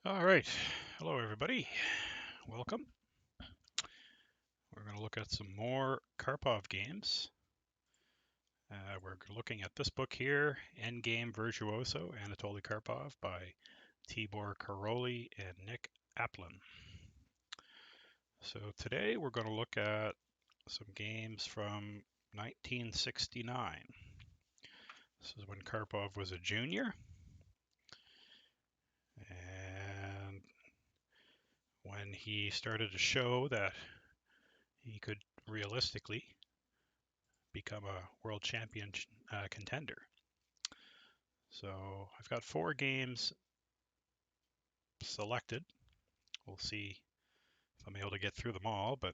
All right. Hello, everybody. Welcome. We're going to look at some more Karpov games. We're looking at this book here, Endgame Virtuoso, Anatoly Karpov by Tibor Karolyi and Nick Aplin. So today we're going to look at some games from 1969. This is when Karpov was a junior. And when he started to show that he could realistically become a world champion contender. So I've got 4 games selected. We'll see if I'm able to get through them all, but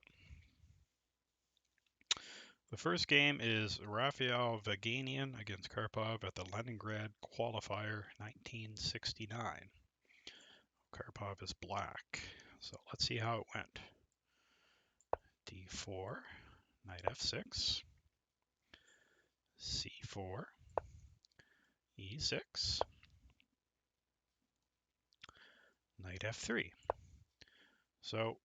the first game is Rafael Vaganian against Karpov at the Leningrad Qualifier 1969. Karpov is black, so let's see how it went. D4, knight f6, c4, e6, knight f3. So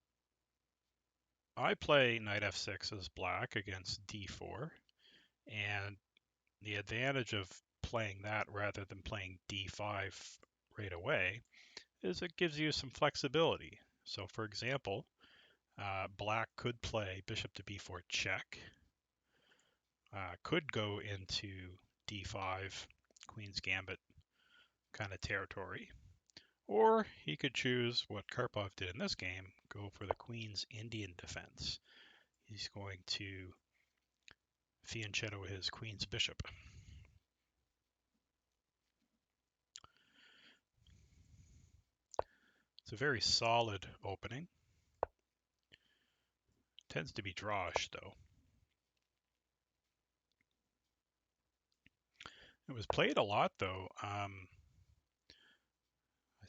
I play knight f6 as black against d4, and the advantage of playing that rather than playing d5 right away is it gives you some flexibility. So for example, black could play bishop to b4 check, could go into d5, queen's gambit kind of territory, or he could choose what Karpov did in this game, go for the queen's Indian defense. He's going to fianchetto his queen's bishop. It's a very solid opening. Tends to be drawish though. It was played a lot though. I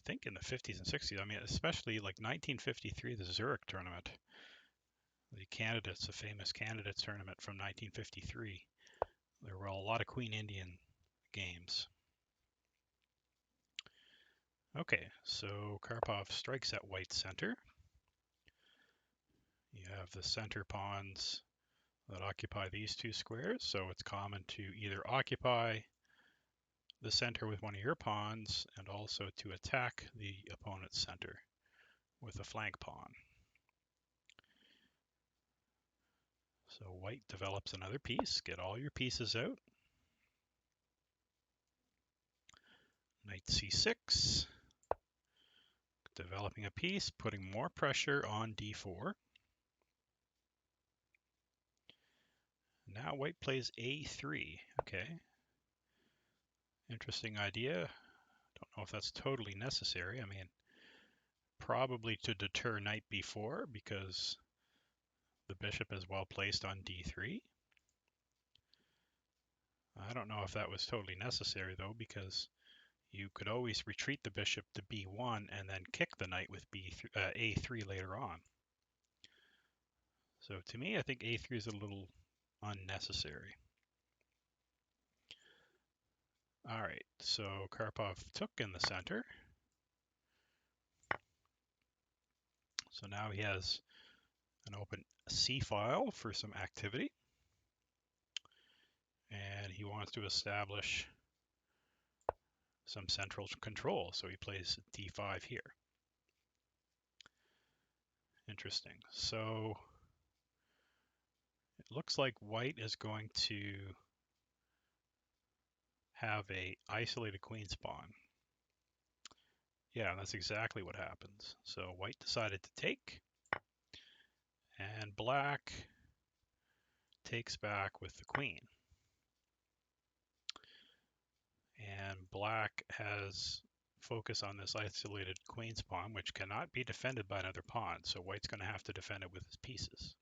think in the 50s and 60s. I mean, especially like 1953, the Zurich tournament. The famous candidates tournament from 1953. There were a lot of Queen Indian games. Okay, so Karpov strikes at white center. You have the center pawns that occupy these 2 squares, so it's common to either occupy the center with one of your pawns and also to attack the opponent's center with a flank pawn. So white develops another piece. Get all your pieces out. Knight c6. Developing a piece, putting more pressure on d4. Now white plays a3. Okay. Interesting idea. Don't know if that's totally necessary. I mean, probably to deter knight b4 because the bishop is well placed on d3. I don't know if that was totally necessary though, because you could always retreat the bishop to b1 and then kick the knight with a3 later on. So to me, I think a3 is a little unnecessary. All right, so Karpov took in the center. So now he has an open C file for some activity. And he wants to establish some central control. So he plays d5 here. Interesting. So it looks like white is going to have a isolated queen's pawn. Yeah, that's exactly what happens. So white decided to take, and black takes back with the queen. And black has focus on this isolated queen's pawn, which cannot be defended by another pawn. So white's going to have to defend it with his pieces.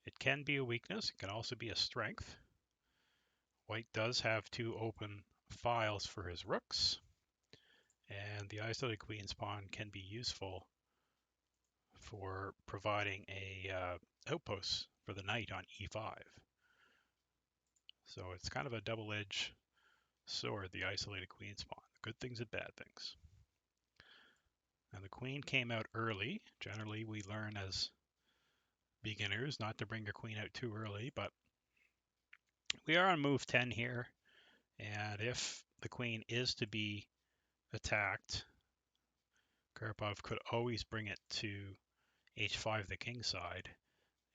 It can be a weakness. It can also be a strength. White does have 2 open files for his rooks, and the isolated queen's pawn can be useful for providing a outpost for the knight on e5. So it's kind of a double-edged sword, the isolated queen's pawn. Good things and bad things. And the queen came out early. Generally, we learn as beginners not to bring your queen out too early, but we are on move 10 here, and if the queen is to be attacked, Karpov could always bring it to h5, the king side,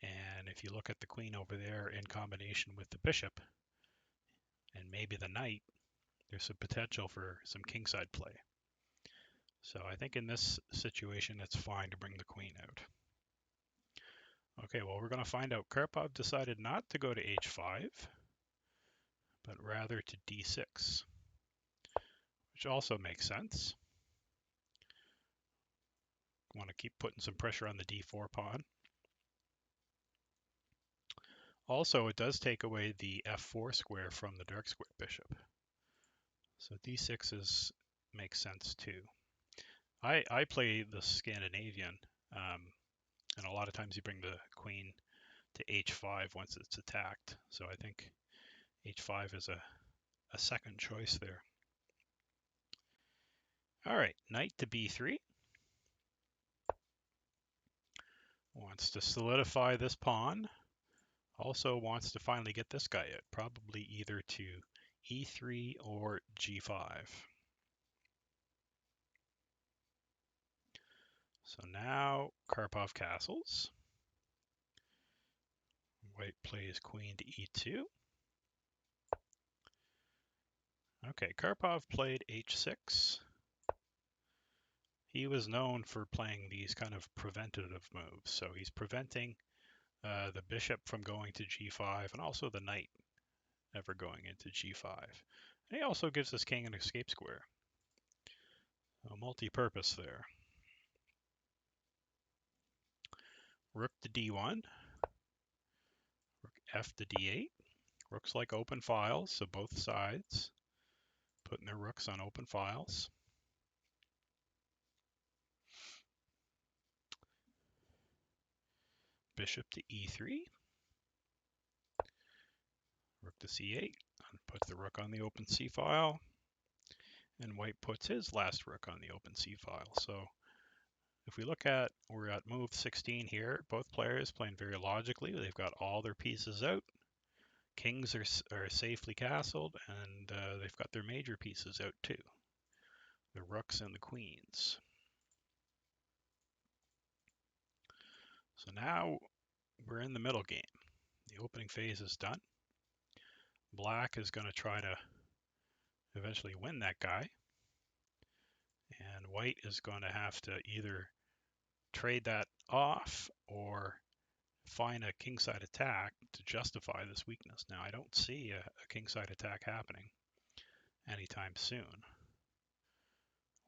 and if you look at the queen over there in combination with the bishop and maybe the knight, there's some potential for some kingside play. So I think in this situation it's fine to bring the queen out. Okay, well, we're going to find out. Karpov decided not to go to h5, but rather to d6, which also makes sense. Want to keep putting some pressure on the d4 pawn. Also, it does take away the f4 square from the dark square bishop. So d6 makes sense too. I play the Scandinavian, and a lot of times you bring the queen to h5 once it's attacked. So I think h5 is a second choice there. All right, knight to b3. Wants to solidify this pawn. Also wants to finally get this guy out, probably either to e3 or g5. So now Karpov castles. White plays queen to e2. Okay, Karpov played h6. He was known for playing these kind of preventative moves. So he's preventing the bishop from going to g5 and also the knight ever going into g5. And he also gives his king an escape square. So multi-purpose there. Rook to d1. Rook f to d8. Rooks like open files, so both sides putting their rooks on open files. Bishop to e3. Rook to c8. Puts the rook on the open c file. And white puts his last rook on the open c file. So if we look at, we're at move 16 here. Both players playing very logically. They've got all their pieces out. Kings are safely castled, and they've got their major pieces out too. The rooks and the queens. So now we're in the middle game. The opening phase is done. Black is going to try to eventually win that guy. And white is going to have to either trade that off or find a kingside attack to justify this weakness. Now, I don't see a kingside attack happening anytime soon.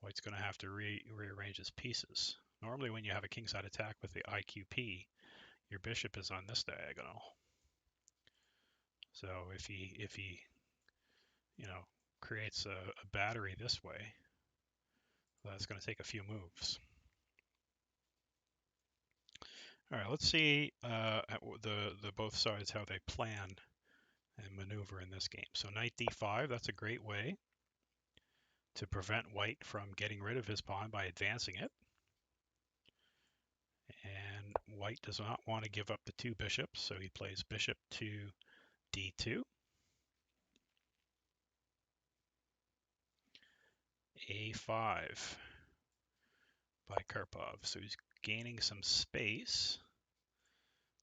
White's going to have to rearrange his pieces. Normally, when you have a kingside attack with the IQP, your bishop is on this diagonal. So if he creates a battery this way, that's going to take a few moves. All right, let's see the both sides how they plan and maneuver in this game. So knight d5, that's a great way to prevent white from getting rid of his pawn by advancing it. And white does not want to give up the two bishops, so he plays bishop to d2. a5 by Karpov. So he's gaining some space,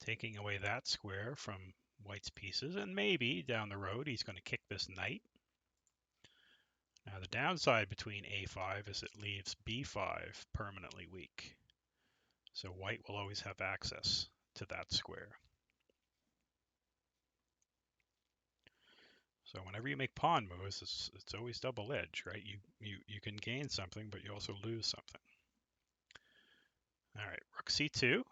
taking away that square from white's pieces, and maybe down the road he's going to kick this knight. Now the downside between a5 is it leaves b5 permanently weak. So white will always have access to that square. So whenever you make pawn moves, it's always double-edged, right? You can gain something, but you also lose something. All right, rook c2.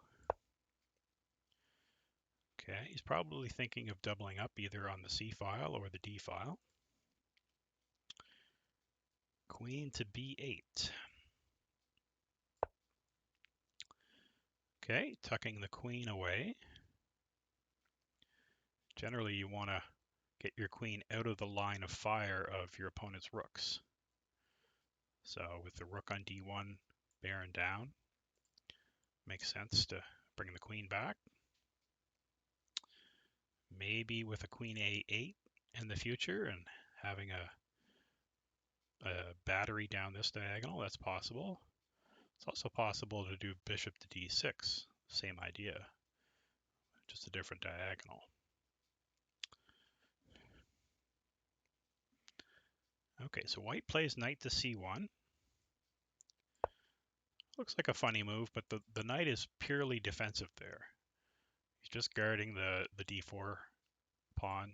Okay, he's probably thinking of doubling up either on the c file or the d file. Queen to b8. Okay, tucking the queen away. Generally, you want to get your queen out of the line of fire of your opponent's rooks. So with the rook on d1, baron down. Makes sense to bring the queen back. Maybe with a queen a8 in the future and having a battery down this diagonal, that's possible. It's also possible to do bishop to d6, same idea, just a different diagonal. Okay, so white plays knight to c1. Looks like a funny move, but the knight is purely defensive there. He's just guarding the d4 pawn.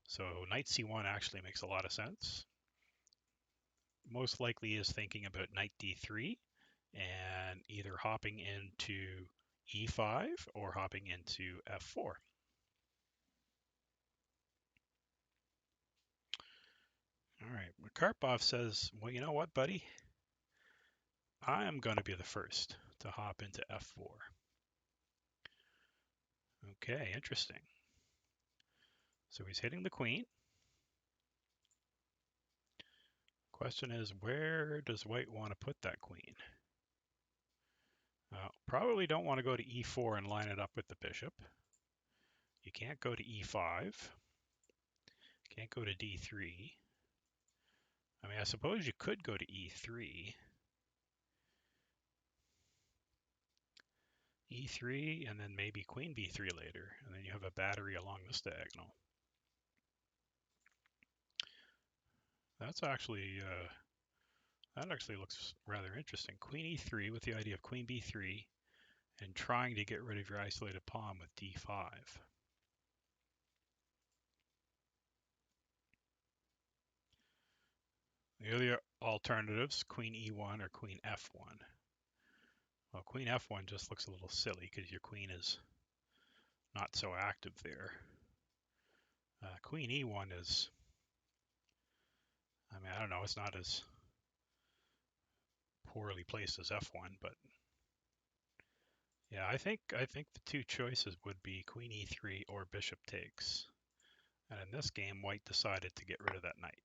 So knight c1 actually makes a lot of sense. Most likely is thinking about knight d3 and either hopping into e5 or hopping into f4. All right, Karpov says, well, you know what, buddy? I am going to be the first to hop into f4. Okay, interesting. So he's hitting the queen. Question is, where does white want to put that queen? Probably don't want to go to e4 and line it up with the bishop. You can't go to e5. Can't go to d3. I mean, I suppose you could go to e3. e3 and then maybe queen b3 later, and then you have a battery along this diagonal. That's actually that actually looks rather interesting. Queen e3 with the idea of queen b3 and trying to get rid of your isolated pawn with d5. The other alternatives, queen e1 or queen f1. Well, queen f1 just looks a little silly because your queen is not so active there. Queen e1 is, I mean, I don't know, it's not as poorly placed as f1, but yeah, I think the two choices would be queen e3 or bishop takes. And in this game, white decided to get rid of that knight.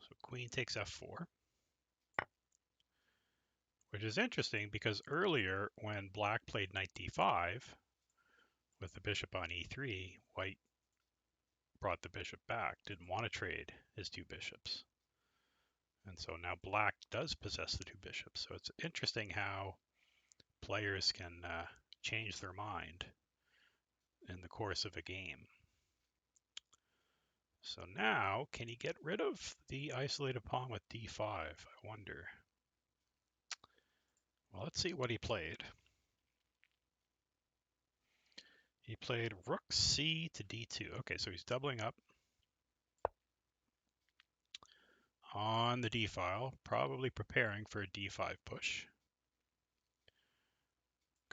So queen takes f4, which is interesting because earlier when black played knight d5 with the bishop on e3, white brought the bishop back, didn't want to trade his two bishops. And so now black does possess the two bishops. So it's interesting how players can change their mind in the course of a game. So now, can he get rid of the isolated pawn with d5? I wonder. Well, let's see what he played. He played rook c to d2. Okay, so he's doubling up on the d file, probably preparing for a d5 push.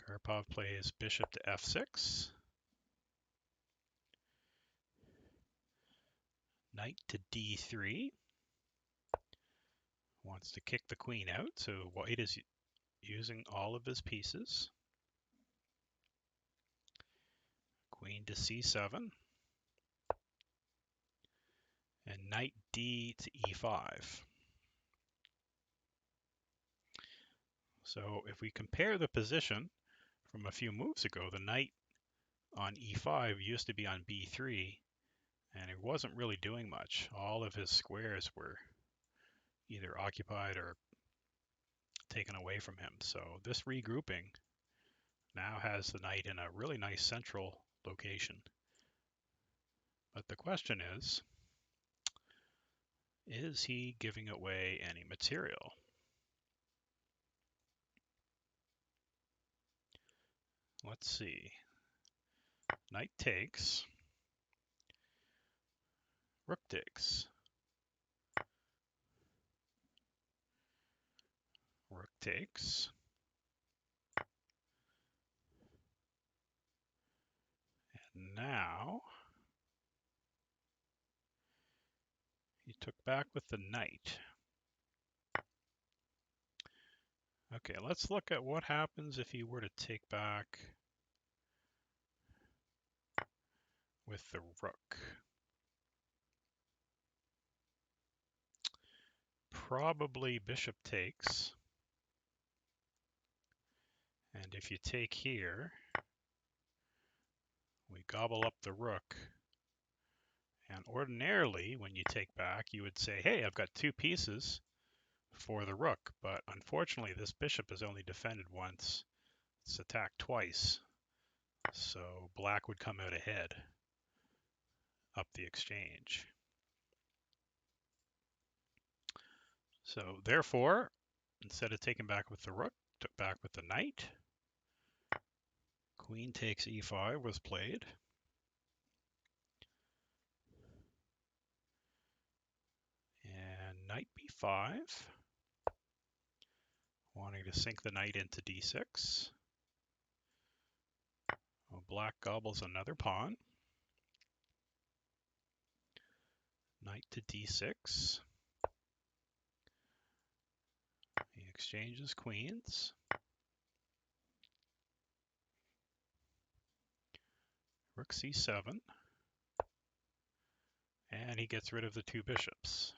Karpov plays bishop to f6. Knight to d3. Wants to kick the queen out, so white is using all of his pieces. Queen to c7. And knight d to e5. So if we compare the position from a few moves ago, the knight on e5 used to be on b3, and he wasn't really doing much. All of his squares were either occupied or taken away from him. So this regrouping now has the knight in a really nice central location. But the question is he giving away any material? Let's see. Knight takes. Rook takes. Rook takes. And now he took back with the knight. Okay, let's look at what happens if he were to take back with the rook. probably bishop takes. And if you take here, we gobble up the rook. And ordinarily, when you take back, you would say, hey, I've got two pieces for the rook. But unfortunately, this bishop is only defended once. It's attacked twice. So black would come out ahead up the exchange. So therefore, instead of taking back with the rook, took back with the knight. Queen takes e5 was played. And knight b5. Wanting to sink the knight into d6. Well, black gobbles another pawn. Knight to d6. He exchanges queens. Rook c7. And he gets rid of the two bishops.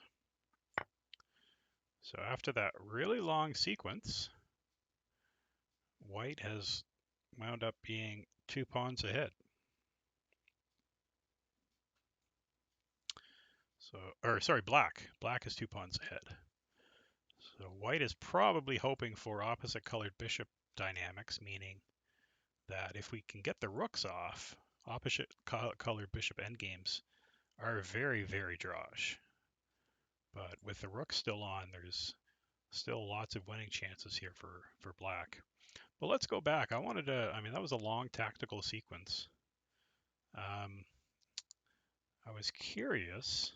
So after that really long sequence, white has wound up being 2 pawns ahead. Black. Black is 2 pawns ahead. So white is probably hoping for opposite colored bishop dynamics, meaning that if we can get the rooks off, opposite colored bishop endgames are very, very drawish. But with the rook still on, there's still lots of winning chances here for black. But let's go back. I mean, that was a long tactical sequence. I was curious.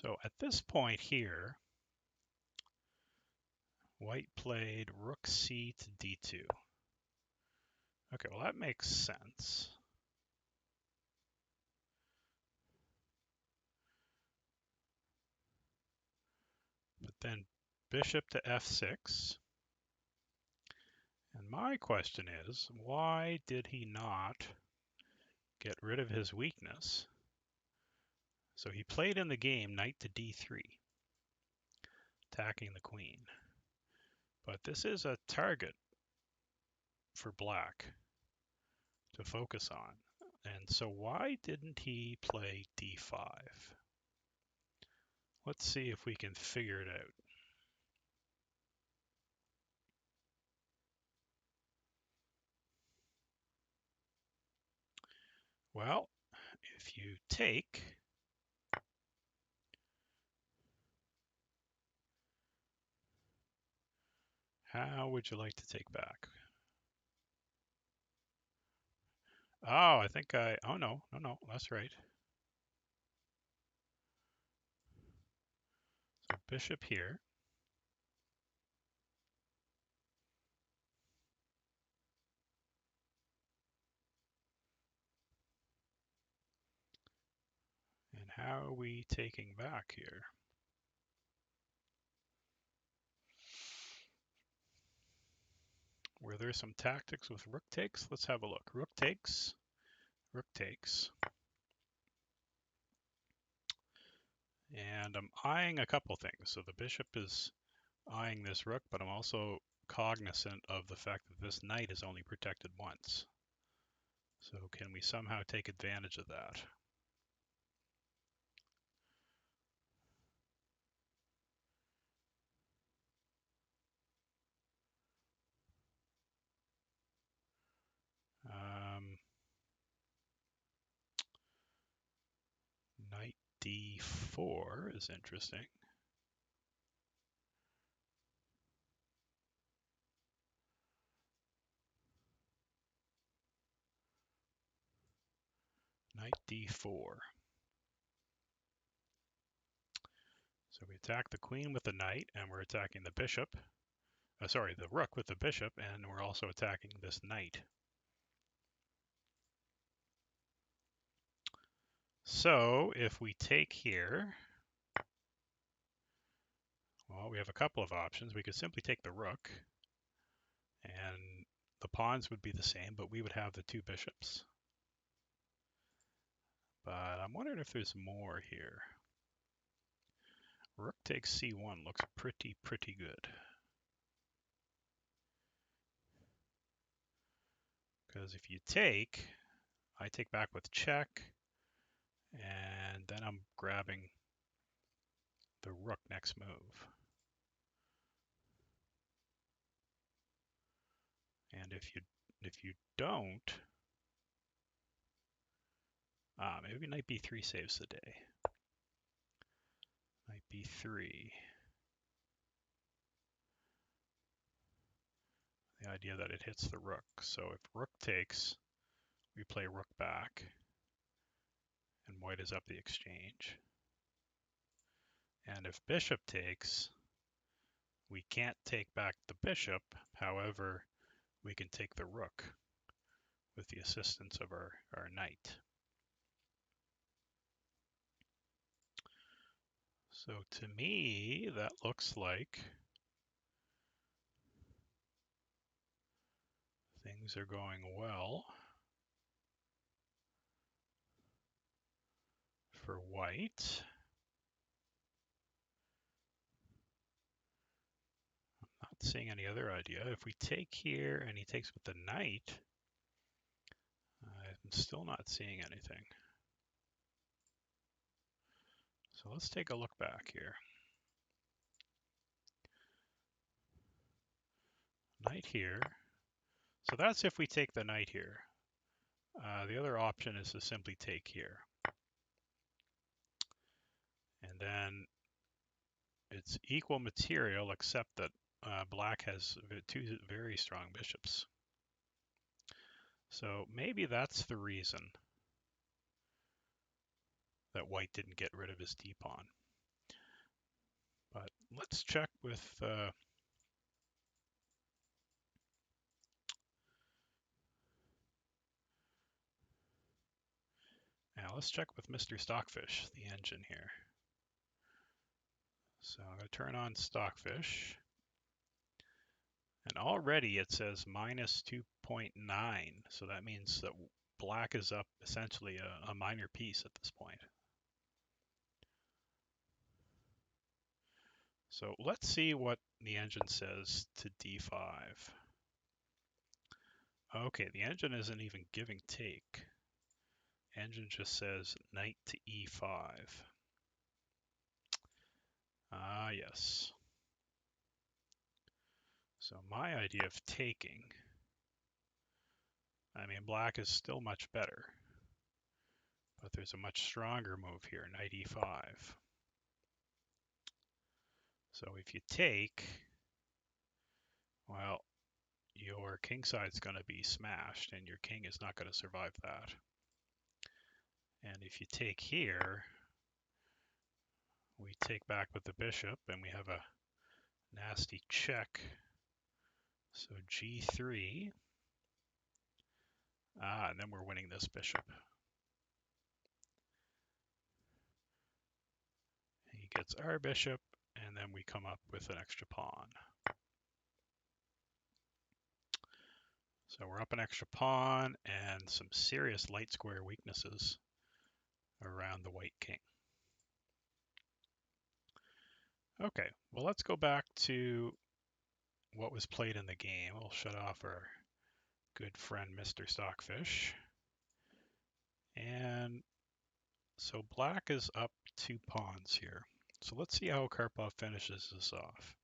So at this point here, white played rook c to d2. Okay, well that makes sense. But then bishop to f6. And my question is, why did he not get rid of his weakness? So he played in the game knight to d3, attacking the queen. But this is a target for black to focus on. And so why didn't he play d5? Let's see if we can figure it out. Well, if you take, how would you like to take back? Oh, oh no, that's right. So bishop here. And how are we taking back here? Were there some tactics with rook takes? Let's have a look. Rook takes, rook takes. And I'm eyeing a couple things. So the bishop is eyeing this rook, but I'm also cognizant of the fact that this knight is only protected once. So can we somehow take advantage of that? Knight d4 is interesting. Knight d4. So we attack the queen with the knight, and we're attacking the bishop. The rook with the bishop, and we're also attacking this knight. So if we take here, well, we have a couple of options. We could simply take the rook, and the pawns would be the same, but we would have the two bishops. But I'm wondering if there's more here. Rook takes c1 looks pretty good. Because if you take, I take back with check, and then I'm grabbing the rook next move. And if you don't, maybe knight b3 saves the day. Knight b3. The idea that it hits the rook. So if rook takes, we play rook back, and white is up the exchange. And if bishop takes, we can't take back the bishop. However, we can take the rook with the assistance of our knight. So to me, that looks like things are going well for white. I'm not seeing any other idea. If we take here and he takes with the knight, I'm still not seeing anything. So let's take a look back here. Knight here. So that's if we take the knight here. The other option is to simply take here. And then it's equal material, except that black has two very strong bishops. So maybe that's the reason that white didn't get rid of his d-pawn. But let's check with let's check with Mr. Stockfish, the engine here. So I'm going to turn on Stockfish. And already it says minus 2.9. So that means that black is up essentially a minor piece at this point. So let's see what the engine says to d5. Okay, the engine isn't even giving take. Engine just says knight to e5. Ah, yes. So my idea of taking, I mean, black is still much better, but there's a much stronger move here, knight e5. So if you take, well, your king side's going to be smashed, and your king is not going to survive that. And if you take here, we take back with the bishop, and we have a nasty check. So g3. And then we're winning this bishop. He gets our bishop, and then we come up with an extra pawn. So we're up an extra pawn and some serious light square weaknesses around the white king. Okay, well, let's go back to what was played in the game. We'll shut off our good friend Mr. Stockfish. And so black is up 2 pawns here. So let's see how Karpov finishes this off.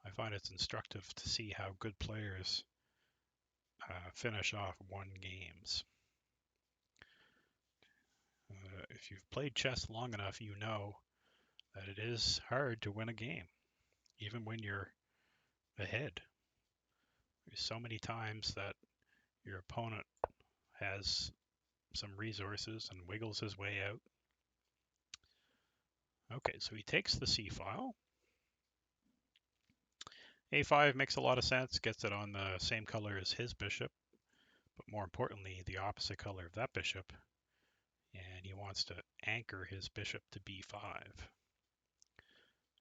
I find it's instructive to see how good players finish off won games. If you've played chess long enough, you know that it is hard to win a game, even when you're ahead. There's so many times that your opponent has some resources and wiggles his way out. Okay, so he takes the c-file. a5 makes a lot of sense, gets it on the same color as his bishop, but more importantly, the opposite color of that bishop. And he wants to anchor his bishop to b5.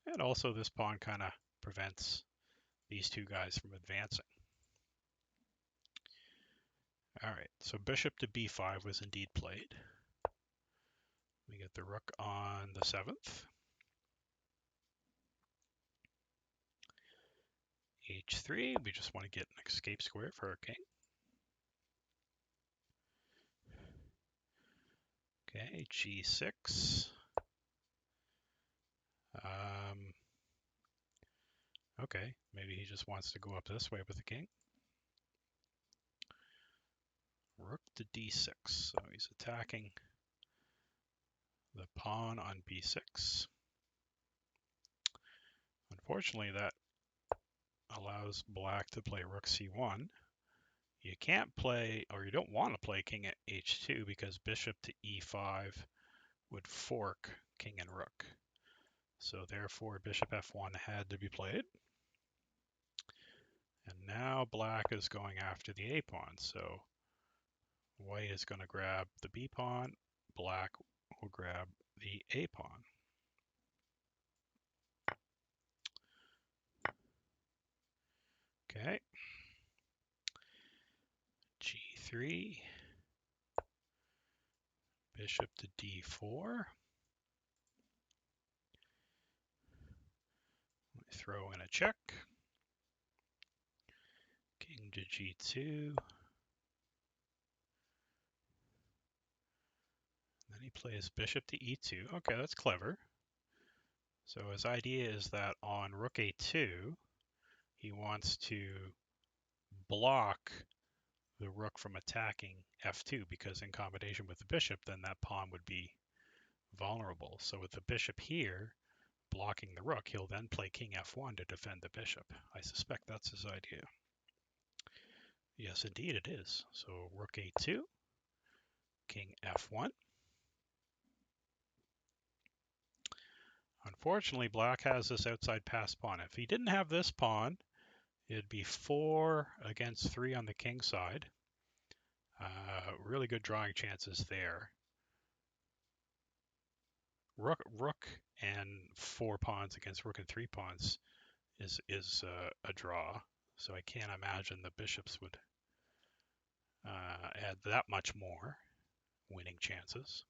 And also this pawn kind of prevents these two guys from advancing. All right, so bishop to b5 was indeed played. We get the rook on the 7th. H3, we just want to get an escape square for our king. Okay, G6. Okay, maybe he just wants to go up this way with the king. Rook to D6, so he's attacking the pawn on B6. Unfortunately, that allows black to play rook C1. You can't play, or you don't want to play king at H2 because bishop to E5 would fork king and rook. So therefore, bishop F1 had to be played. And now black is going after the A pawn. So white is going to grab the B pawn. Black will grab the A pawn. Okay. G3. Bishop to D4. Throw in a check. King to G2. Then he plays bishop to E2. Okay, that's clever. So his idea is that on rook A2, he wants to block the rook from attacking F2 because in combination with the bishop, then that pawn would be vulnerable. So with the bishop here blocking the rook, he'll then play king F1 to defend the bishop. I suspect that's his idea. Yes, indeed it is. So rook A2, king F1. Unfortunately, black has this outside pass pawn. If he didn't have this pawn, it'd be 4 against 3 on the king side. Really good drawing chances there. Rook and 4 pawns against rook and 3 pawns is a draw. So I can't imagine the bishops would add that much more winning chances.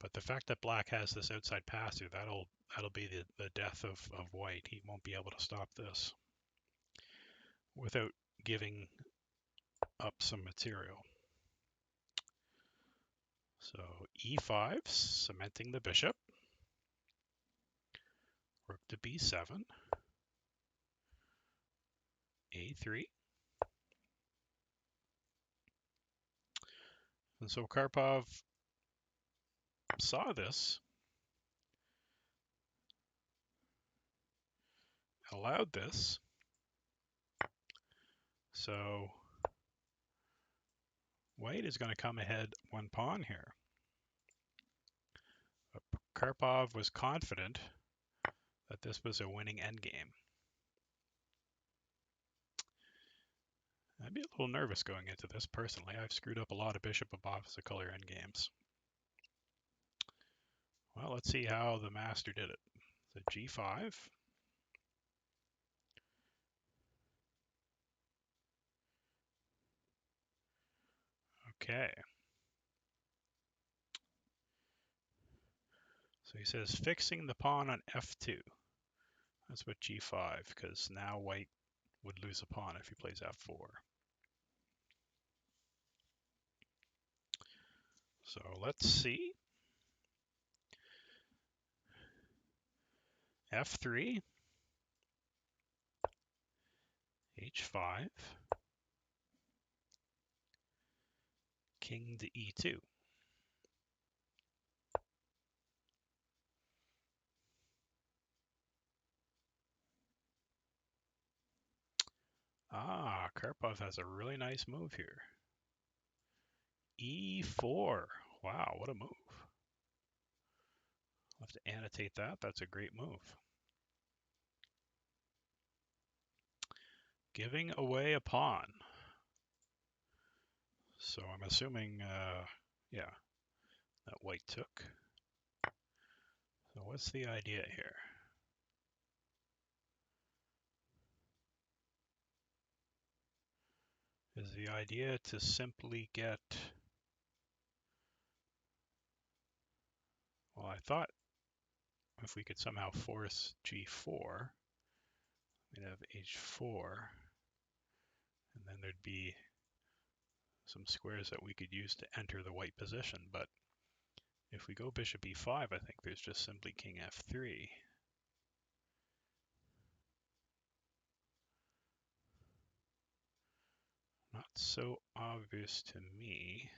But the fact that black has this outside pass through, that'll be the death of white. He won't be able to stop this without giving up some material. So E5, cementing the bishop. Rook to B7. A3. And so Karpov saw this, allowed this. So white is going to come ahead 1 pawn here. But Karpov was confident that this was a winning endgame. I'd be a little nervous going into this personally. I've screwed up a lot of bishop of opposite color endgames. Well, let's see how the master did it. So G5. Okay. So he says fixing the pawn on F2. That's what G5, because now white would lose a pawn if he plays F4. So let's see. F3, H5, king to E2. Ah, Karpov has a really nice move here. E4. Wow, what a move. I'll have to annotate that. That's a great move. Giving away a pawn. So I'm assuming, yeah, that white took. So what's the idea here? Is the idea to simply get I thought if we could somehow force g4, we'd have h4, and then there'd be some squares that we could use to enter the white position. But if we go bishop e5, I think there's just simply king f3. Not so obvious to me.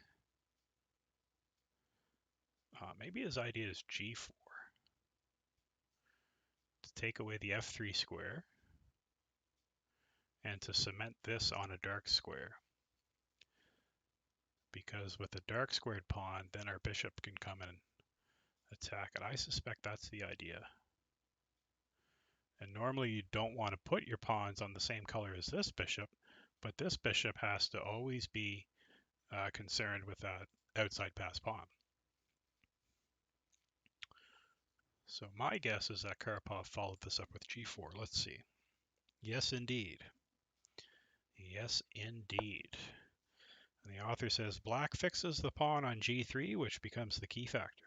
Maybe his idea is g4 to take away the f3 square and to cement this on a dark square. Because with a dark squared pawn, then our bishop can come and attack it. I suspect that's the idea. And normally you don't want to put your pawns on the same color as this bishop, but this bishop has to always be concerned with that outside pass pawn. So my guess is that Karpov followed this up with g4. Let's see. Yes, indeed. Yes, indeed. And the author says black fixes the pawn on g3, which becomes the key factor,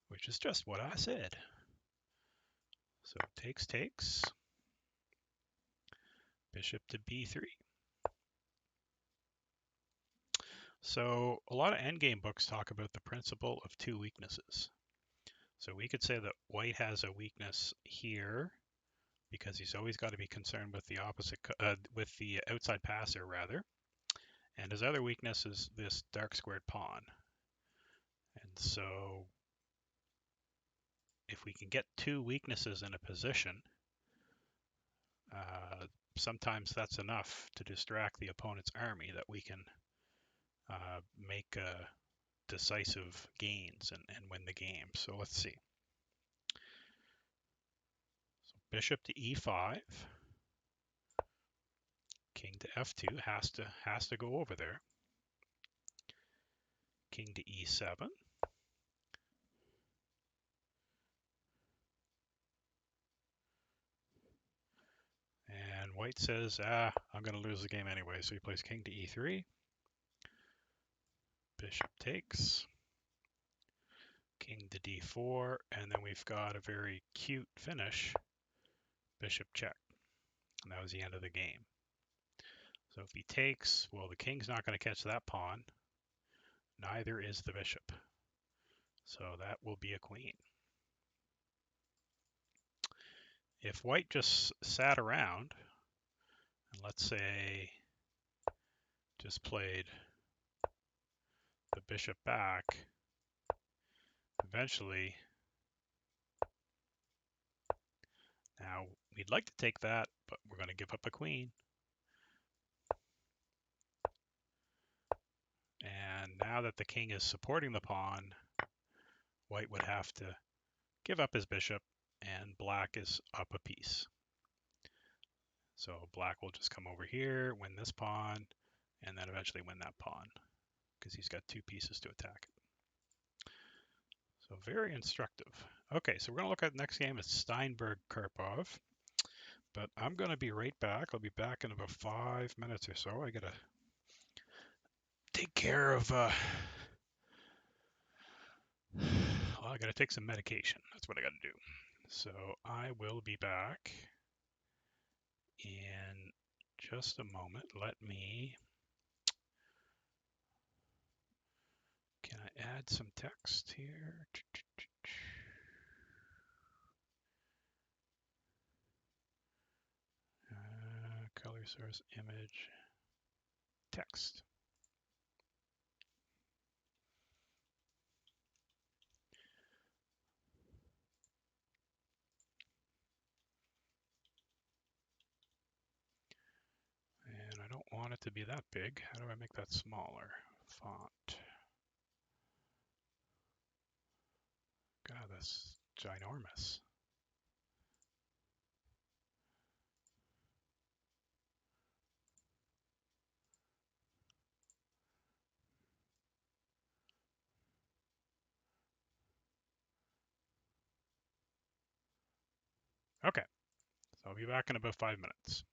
which is just what I said. So takes, bishop to b3. So a lot of endgame books talk about the principle of two weaknesses. So we could say that white has a weakness here because he's always got to be concerned with the opposite, with the outside passer rather. And his other weakness is this dark squared pawn. And so if we can get two weaknesses in a position, sometimes that's enough to distract the opponent's army that we can make decisive gains and win the game. So let's see. So bishop to e5, king to f2 has to go over there. King to e7. And white says, I'm going to lose the game anyway. So he plays king to e3. Bishop takes. King to d4. And then we've got a very cute finish. Bishop check. And that was the end of the game. So if he takes, well, the king's not going to catch that pawn. Neither is the bishop. So that will be a queen. If white just sat around, and let's say just played the bishop back, eventually, now we'd like to take that, but we're going to give up a queen. And now that the king is supporting the pawn, white would have to give up his bishop, and black is up a piece. So black will just come over here, win this pawn, and then eventually win that pawn, because he's got two pieces to attack it. So very instructive. Okay, so we're going to look at the next game. It's Steinberg-Karpov. But I'm going to be right back. I'll be back in about 5 minutes or so. I got to take care of, well, I got to take some medication. That's what I got to do. So I will be back in just a moment. Can I add some text here? Color source, image, text. And I don't want it to be that big. How do I make that smaller? Font. God, that's ginormous. Okay, so I'll be back in about 5 minutes.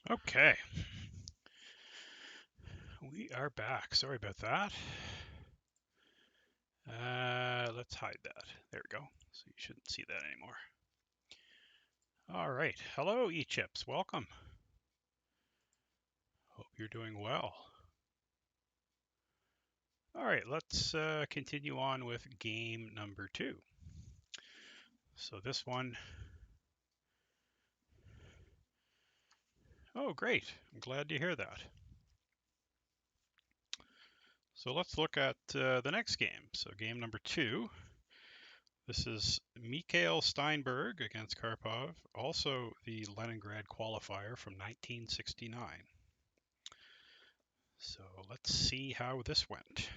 Okay, we are back. Sorry about that. Let's hide that. There we go. So you shouldn't see that anymore. All right. Hello, eChips. Welcome. Hope you're doing well. All right, let's continue on with game number 2. So this one. Oh, great. I'm glad to hear that. So let's look at the next game. So game number 2. This is Mikhail Steinberg against Karpov, also the Leningrad qualifier from 1969. So let's see how this went.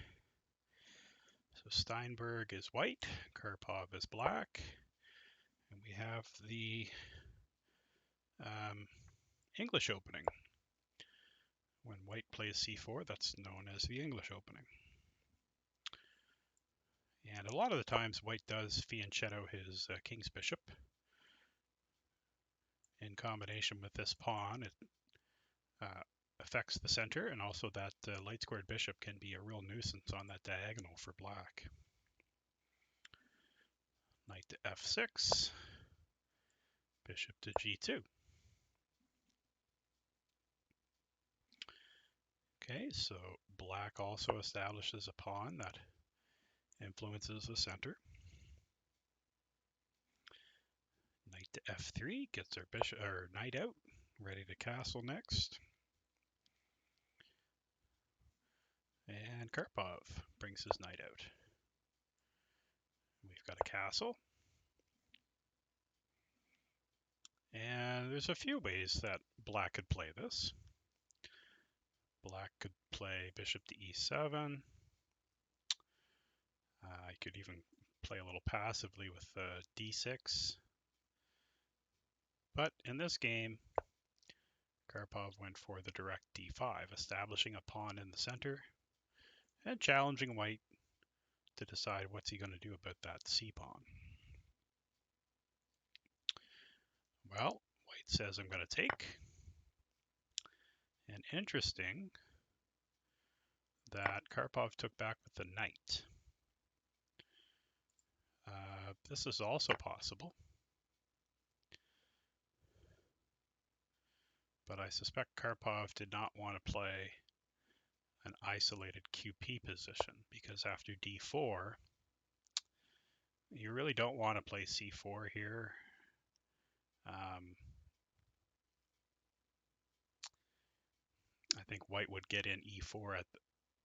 So Steinberg is white, Karpov is black, and we have the English opening. When white plays c4, that's known as the English opening. And a lot of the times white does fianchetto his king's bishop. In combination with this pawn, it affects the center, and also that light squared bishop can be a real nuisance on that diagonal for black. Knight to f6, bishop to g2. Okay, so black also establishes a pawn that influences the center. Knight to f3 gets our bishop or knight out, ready to castle next. And Karpov brings his knight out. We've got a castle. And there's a few ways that black could play this. Black could play bishop to e7. I could even play a little passively with d6. But in this game, Karpov went for the direct d5, establishing a pawn in the center and challenging white to decide what's he going to do about that c-pawn. Well, white says I'm going to take. And interesting that Karpov took back with the knight. This is also possible, but I suspect Karpov did not want to play an isolated QP position, because after d4, you really don't want to play c4 here. I think white would get in e4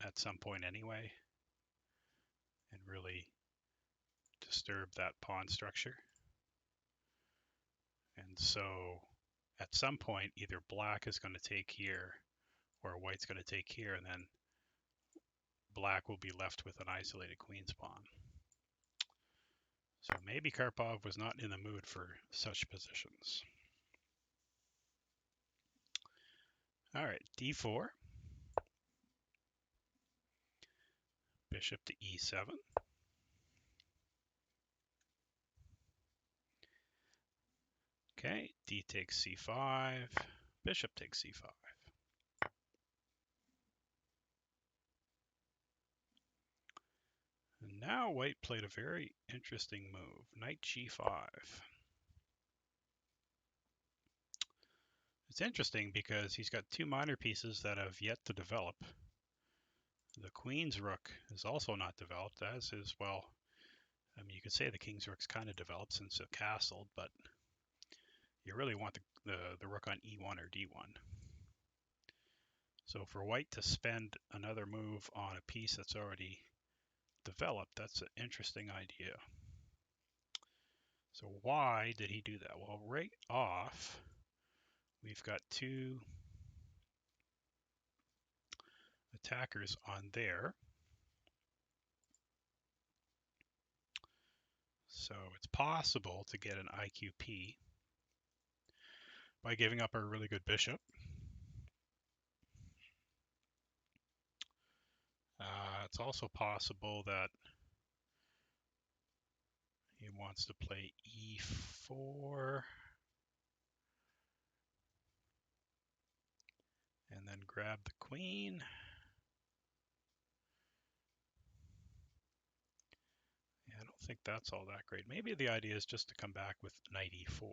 at some point anyway and really disturb that pawn structure. And so at some point, either black is going to take here or white's going to take here, and then black will be left with an isolated queen's pawn. So maybe Karpov was not in the mood for such positions. All right, d4. Bishop to e7. Okay, d takes c5. Bishop takes c5. And now white played a very interesting move, knight g5. It's interesting because he's got two minor pieces that have yet to develop. The queen's rook is also not developed, as is, well, I mean, you could say the king's rook's kind of developed since it castled, but you really want the rook on e1 or d1. So for white to spend another move on a piece that's already developed, that's an interesting idea. So why did he do that? Well, right off, we've got two attackers on there. So it's possible to get an IQP by giving up a really good bishop. It's also possible that he wants to play e4. and then grab the queen. Yeah, I don't think that's all that great. Maybe the idea is just to come back with knight e4.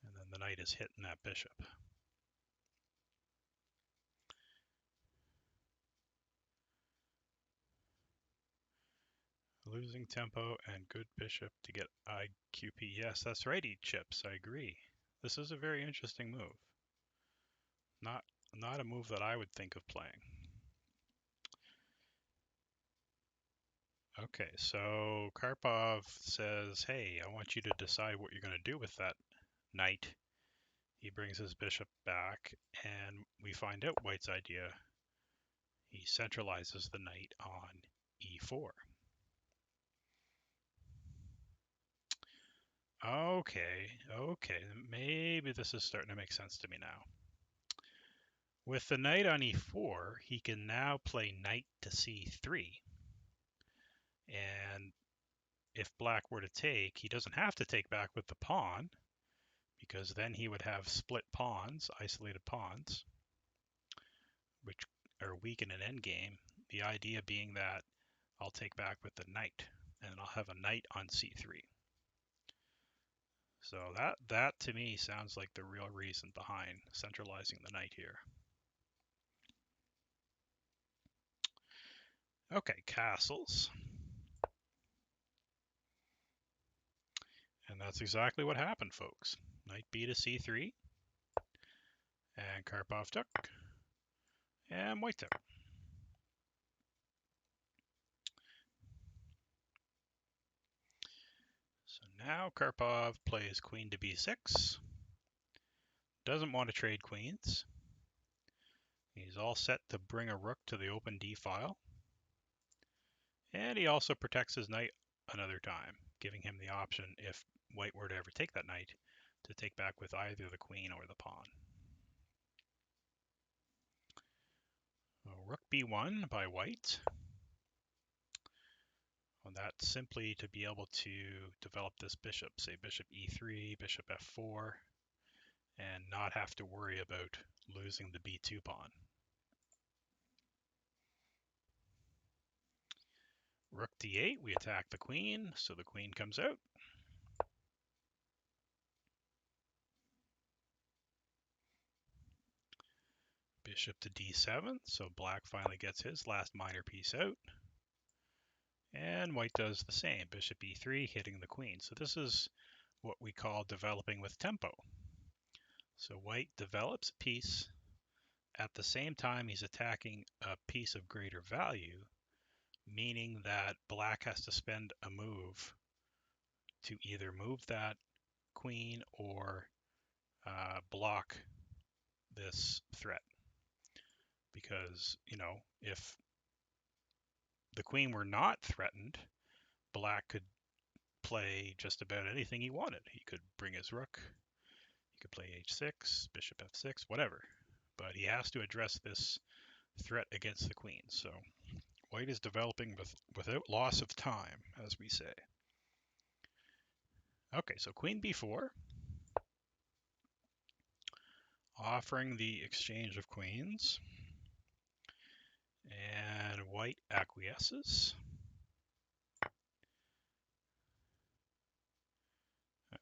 And then the knight is hitting that bishop. Losing tempo and good bishop to get IQP. Yes, that's right, eat chips. I agree. This is a very interesting move. Not a move that I would think of playing. Okay, so Karpov says, hey, I want you to decide what you're going to do with that knight. He brings his bishop back, and we find out White's idea. He centralizes the knight on e4. Okay, maybe this is starting to make sense to me now. With the knight on e4, he can now play knight to c3. And if black were to take, he doesn't have to take back with the pawn, because then he would have split pawns, isolated pawns, which are weak in an endgame. The idea being that I'll take back with the knight, and I'll have a knight on c3. So that to me sounds like the real reason behind centralizing the knight here. Okay, castles. And that's exactly what happened, folks. Knight b to c3, and Karpov took, and White took. So now Karpov plays queen to b6. Doesn't want to trade queens. He's all set to bring a rook to the open d file. And he also protects his knight another time, giving him the option, if White were to ever take that knight, to take back with either the queen or the pawn. Rook b1 by White. Well, that's simply to be able to develop this bishop, say bishop e3, bishop f4, and not have to worry about losing the b2 pawn. Rook d8, we attack the queen, so the queen comes out. Bishop to d7, so black finally gets his last minor piece out. And White does the same, bishop e3, hitting the queen. So this is what we call developing with tempo. So White develops a piece. At the same time, he's attacking a piece of greater value, meaning that black has to spend a move to either move that queen or block this threat. Because, you know, if the queen were not threatened, black could play just about anything he wanted. He could bring his rook, he could play h6, bishop f6, whatever. But he has to address this threat against the queen. So White is developing without loss of time, as we say. Okay, so queen b4, offering the exchange of queens. And White acquiesces.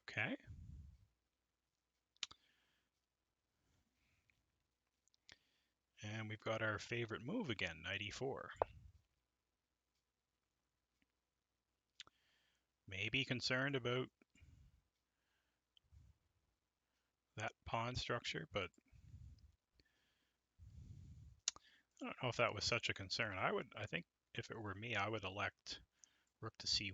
Okay. And we've got our favorite move again, knight e4. Maybe concerned about that pawn structure, but I don't know if that was such a concern. I think if it were me, I would elect rook to c1,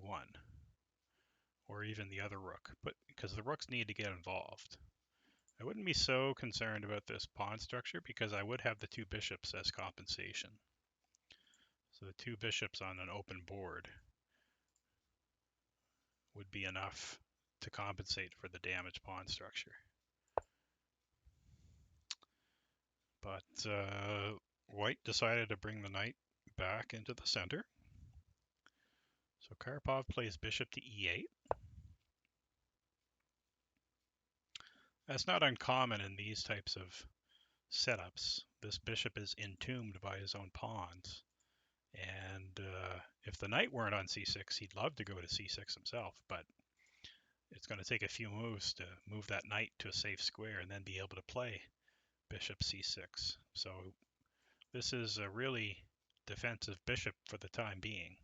or even the other rook, but because the rooks need to get involved. I wouldn't be so concerned about this pawn structure because I would have the two bishops as compensation. So the two bishops on an open board would be enough to compensate for the damaged pawn structure. But White decided to bring the knight back into the center. So Karpov plays bishop to e8. That's not uncommon in these types of setups, this bishop is entombed by his own pawns. And if the knight weren't on c6, he'd love to go to c6 himself, but it's going to take a few moves to move that knight to a safe square and then be able to play bishop c6. So this is a really defensive bishop for the time being.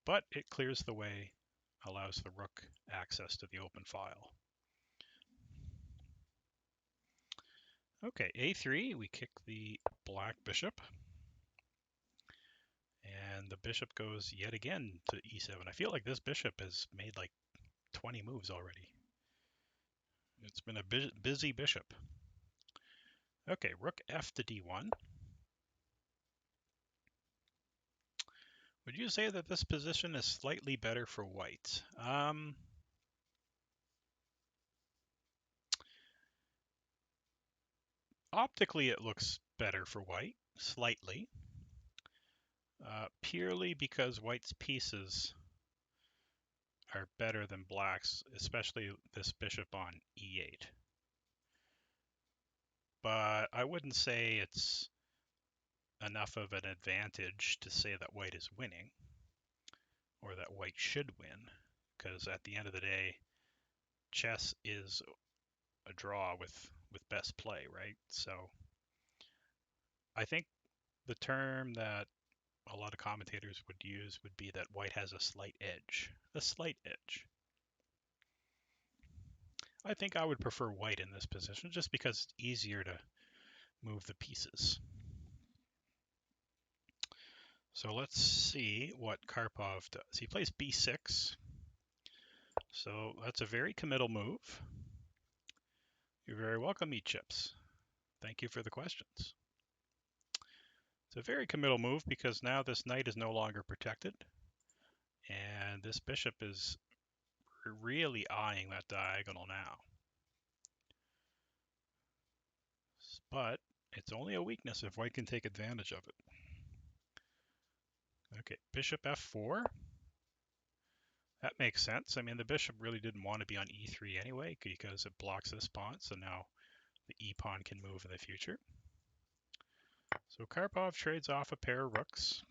But it clears the way, allows the rook access to the open file. Okay, a3, we kick the black bishop. And the bishop goes yet again to e7. I feel like this bishop has made like 20 moves already. It's been a busy bishop. Okay, rook f to d1. Would you say that this position is slightly better for white? Optically, it looks better for white, slightly. Purely because white's pieces are better than black's, especially this bishop on e8. But I wouldn't say it's enough of an advantage to say that white is winning or that white should win, because at the end of the day, chess is a draw with best play, right? So I think the term that a lot of commentators would use would be that white has a slight edge. A slight edge. I think I would prefer white in this position just because it's easier to move the pieces. So let's see what Karpov does. He plays b6. So that's a very committal move. You're very welcome, Eat Chips. Thank you for the questions. It's a very committal move because now this knight is no longer protected. And this bishop is really eyeing that diagonal now. But it's only a weakness if white can take advantage of it. Okay, bishop f4. That makes sense. I mean, the bishop really didn't want to be on e3 anyway because it blocks this pawn, so now the e pawn can move in the future. So Karpov trades off a pair of rooks.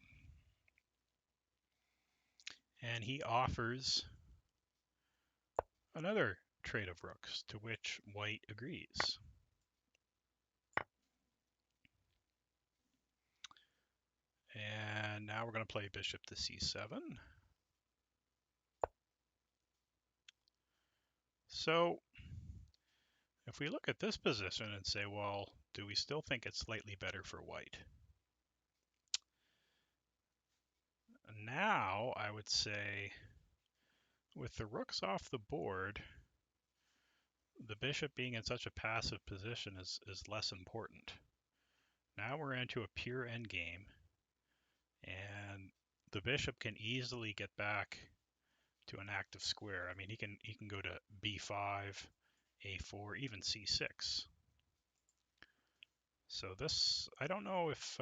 And he offers another trade of rooks, to which white agrees. And now we're going to play bishop to c7. So if we look at this position and say, well, do we still think it's slightly better for white? Now I would say with the rooks off the board, the bishop being in such a passive position is less important. Now we're into a pure endgame, and the bishop can easily get back to an active square. I mean, he can go to b5, a4, even c6. So this, I don't know if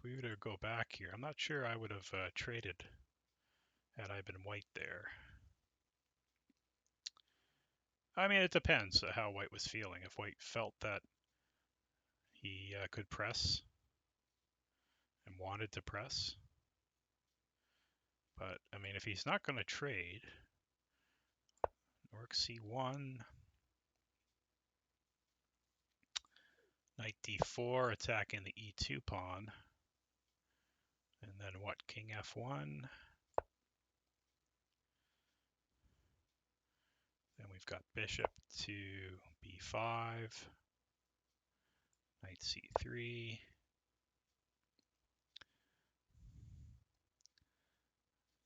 we were to go back here, I'm not sure I would have traded had I been white there. I mean, it depends how white was feeling. If white felt that he could press and wanted to press. But, I mean, if he's not going to trade, rook c1, knight d4, attacking the e2 pawn. And then what, king f1. Then we've got bishop to b5, knight c3.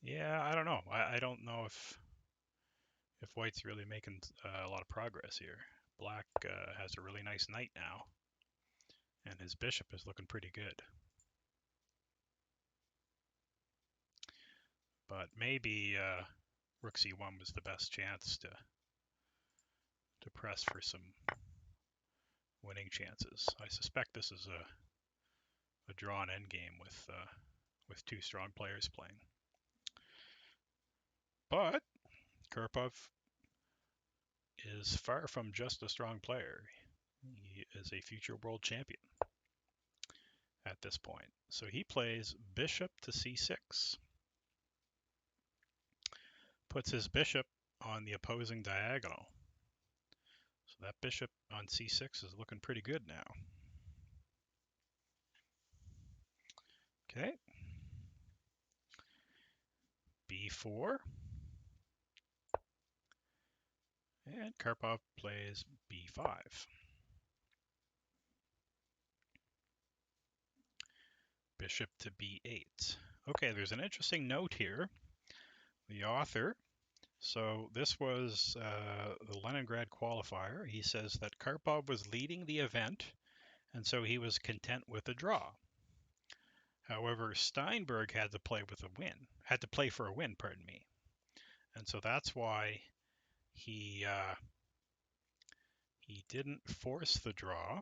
Yeah, I don't know. I don't know if white's really making a lot of progress here. Black has a really nice knight now, and his bishop is looking pretty good. But maybe rook c1 was the best chance to press for some winning chances. I suspect this is a drawn endgame with two strong players playing. But Karpov is far from just a strong player. He is a future world champion at this point. So he plays bishop to c6. Puts his bishop on the opposing diagonal. So that bishop on c6 is looking pretty good now. Okay. b4. And Karpov plays b5. Bishop to b8. Okay, there's an interesting note here. The author, so this was the Leningrad qualifier. He says that Karpov was leading the event, and so he was content with a draw. However, Steinberg had to play for a win, pardon me. And so that's why he didn't force the draw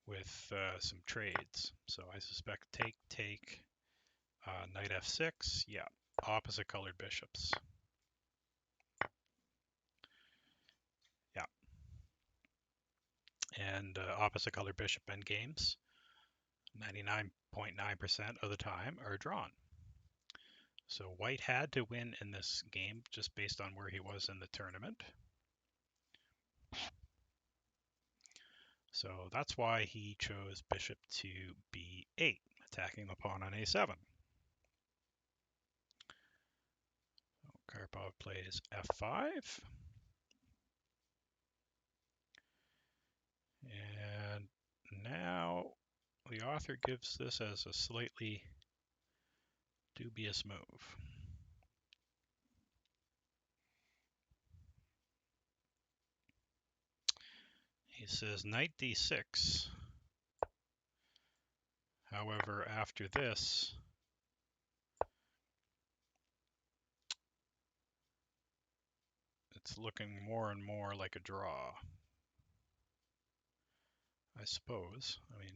with some trades. So I suspect take, knight f6, yeah, opposite colored bishops. Yeah. And opposite colored bishop endgames, 99.9% of the time, are drawn. So white had to win in this game just based on where he was in the tournament. So that's why he chose bishop to b8, attacking the pawn on a7. Karpov plays f5. And now the author gives this as a slightly dubious move. He says knight d6. However, after this, it's looking more and more like a draw, I suppose. I mean,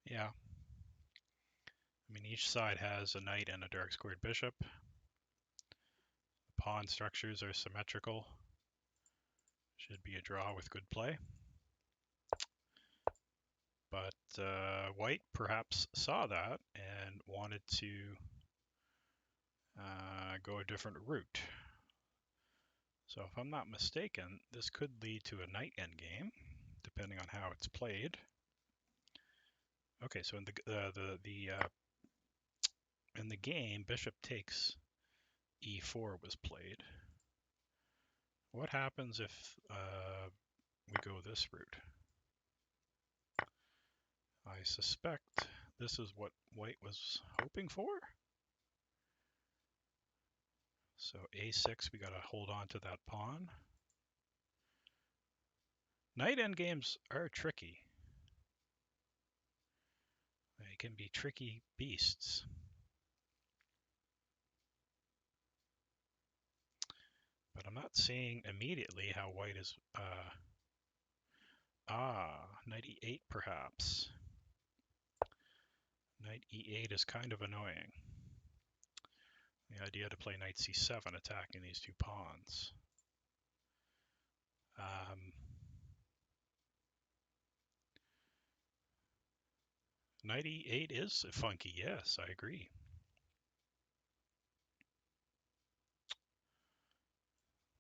yeah. I mean, each side has a knight and a dark squared bishop. The pawn structures are symmetrical. Should be a draw with good play. But white perhaps saw that and wanted to go a different route. So if I'm not mistaken, this could lead to a knight endgame, depending on how it's played. Okay, so in the game, bishop takes e4 was played. What happens if we go this route? I suspect this is what white was hoping for. So a6, we got to hold on to that pawn. Knight endgames are tricky. They can be tricky beasts. But I'm not seeing immediately how white is... knight e8 perhaps. Knight e8 is kind of annoying. The idea to play knight c7 attacking these two pawns. Knight e8 is funky, yes, I agree.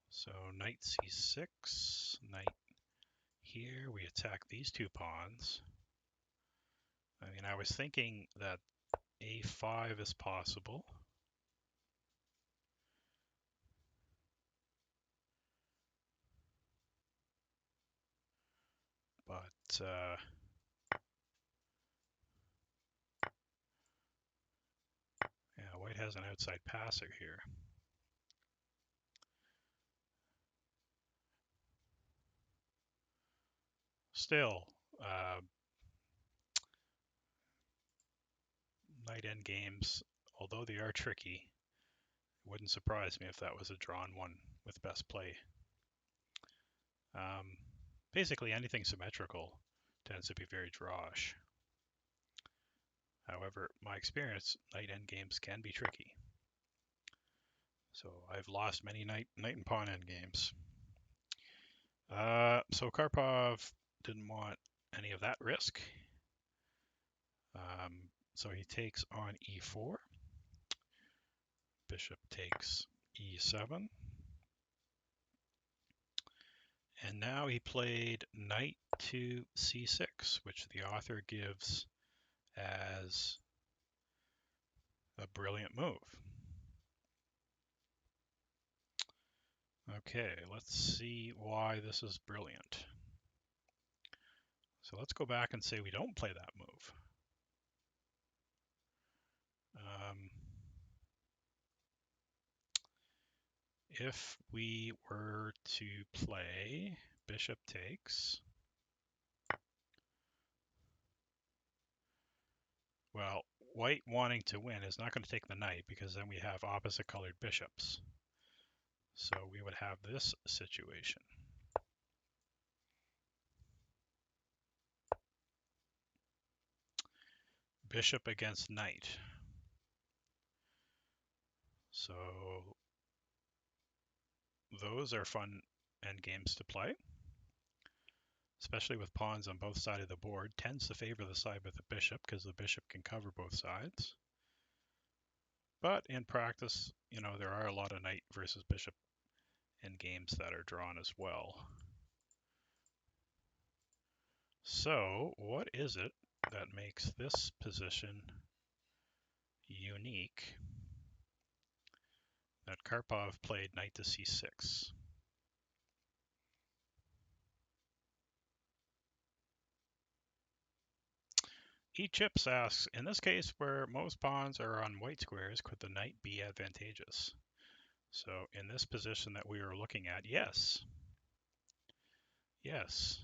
So knight c6, knight here, we attack these two pawns. I mean, I was thinking that a5 is possible. But yeah, white has an outside passer here. Still, knight endgames, although they are tricky, it wouldn't surprise me if that was a drawn one with best play. Basically, anything symmetrical tends to be very drawish. However, my experience, knight endgames can be tricky. So I've lost many knight and pawn endgames. So Karpov didn't want any of that risk. So he takes on e4. Bishop takes e7. And now he played knight to c6, which the author gives as a brilliant move. Okay, let's see why this is brilliant. So let's go back and say we don't play that move. If we were to play bishop takes, well, white wanting to win is not going to take the knight because then we have opposite colored bishops. So we would have this situation. Bishop against knight. So those are fun endgames to play, especially with pawns on both sides of the board. Tends to favor the side with the bishop because the bishop can cover both sides. But in practice, you know, there are a lot of knight versus bishop endgames that are drawn as well. So what is it that makes this position unique that Karpov played knight to c6? eChips asks, in this case where most pawns are on white squares, could the knight be advantageous? So in this position that we are looking at, yes. Yes.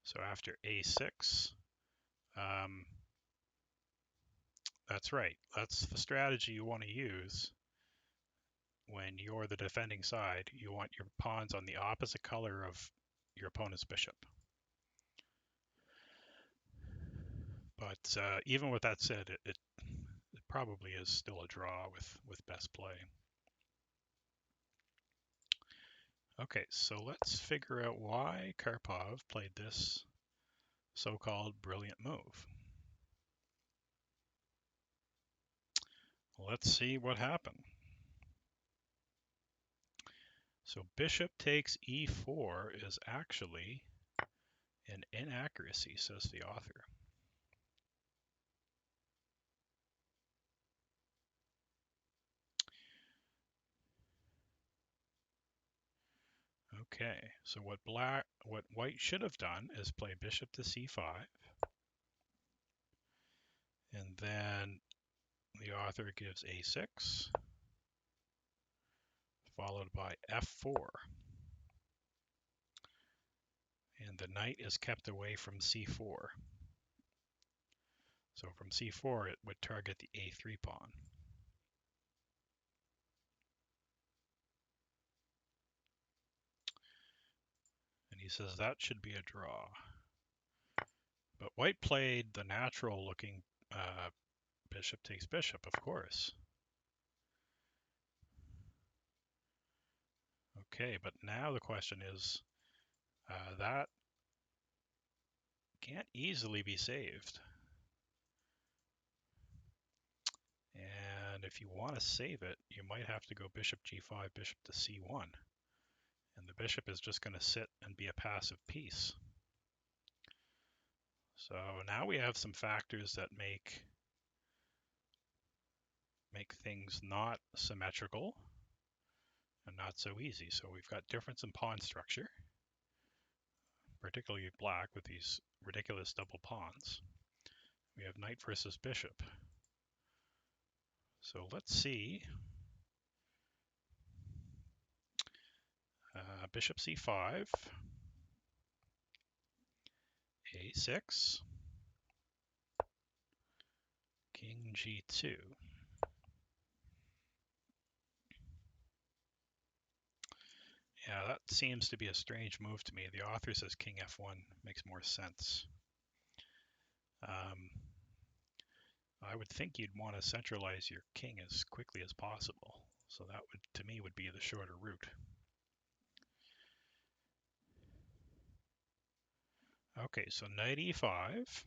So after a6, that's right. That's the strategy you want to use when you're the defending side. You want your pawns on the opposite color of your opponent's bishop. But even with that said, it probably is still a draw with best play. Okay, so let's figure out why Karpov played this so-called brilliant move. Let's see what happened. So bishop takes e4 is actually an inaccuracy, says the author. Okay, so what white should have done is play bishop to c5, and then the author gives a6, followed by f4, and the knight is kept away from c4. So from c4 it would target the a3 pawn. And he says that should be a draw. But white played the natural looking bishop takes bishop, of course. Okay, but now the question is, that can't easily be saved. And if you want to save it, you might have to go bishop g5, bishop to c1. And the bishop is just going to sit and be a passive piece. So now we have some factors that make things not symmetrical and not so easy. So we've got difference in pawn structure, particularly black with these ridiculous double pawns. We have knight versus bishop. So let's see. Bishop c5, a6, king g2. Yeah, that seems to be a strange move to me. The author says king f1 makes more sense. I would think you'd want to centralize your king as quickly as possible. So that would, to me, would be the shorter route. Okay, so knight e5.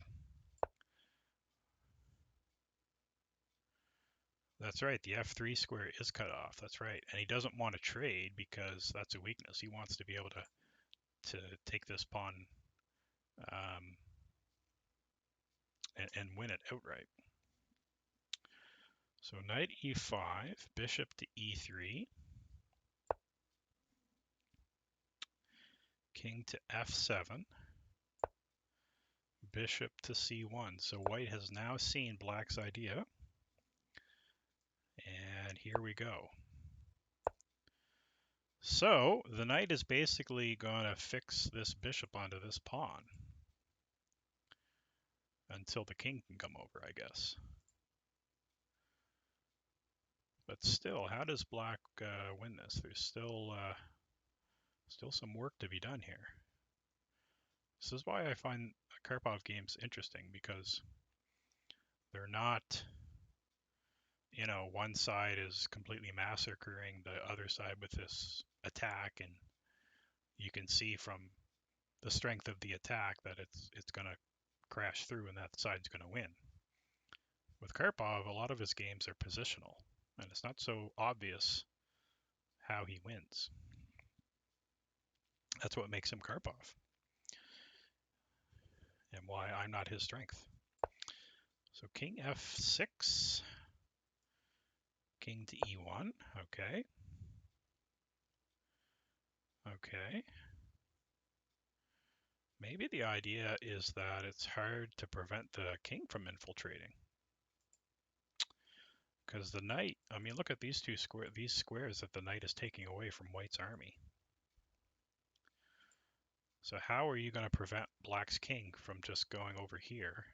That's right, the f3 square is cut off. That's right. And he doesn't want to trade because that's a weakness. He wants to be able to take this pawn and win it outright. So knight e5, bishop to e3, king to f7, bishop to c1. So white has now seen black's idea. And here we go. So the knight is basically going to fix this bishop onto this pawn until the king can come over, I guess. But still, how does black win this? There's still some work to be done here. This is why I find Karpov games interesting, because they're not, you know, one side is completely massacring the other side with this attack, and you can see from the strength of the attack that it's going to crash through and that side's going to win. With Karpov, a lot of his games are positional, and it's not so obvious how he wins. That's what makes him Karpov, and why I'm not his strength. So king f6, king to e1, okay. Okay. Maybe the idea is that it's hard to prevent the king from infiltrating. Because the knight, I mean, look at these these squares that the knight is taking away from white's army. So how are you going to prevent black's king from just going over here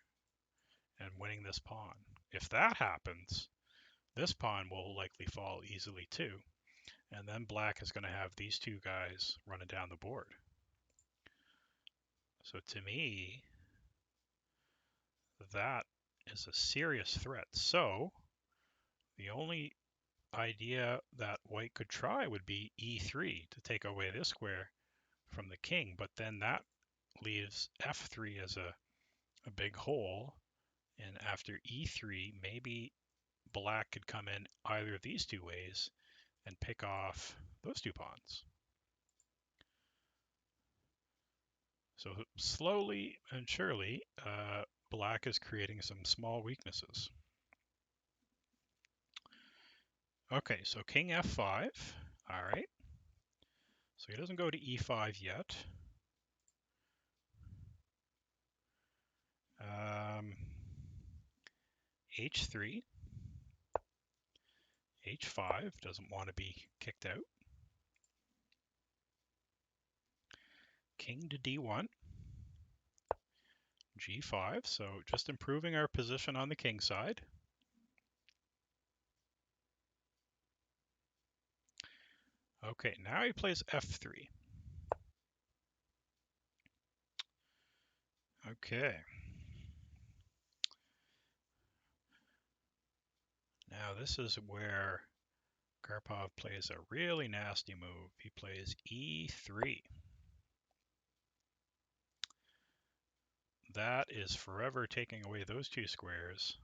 and winning this pawn? If that happens, this pawn will likely fall easily too. And then black is going to have these two guys running down the board. So to me, that is a serious threat. So the only idea that white could try would be e3 to take away this square from the king, but then that leaves f3 as a big hole, and after e3 maybe black could come in either of these two ways and pick off those two pawns. So slowly and surely black is creating some small weaknesses. Okay, so king f5, all right. So he doesn't go to e5 yet. H3, H5, doesn't want to be kicked out. King to D1, G5, so just improving our position on the king side. Okay, now he plays F3. Okay. Now this is where Karpov plays a really nasty move. He plays E3. That is forever taking away those two squares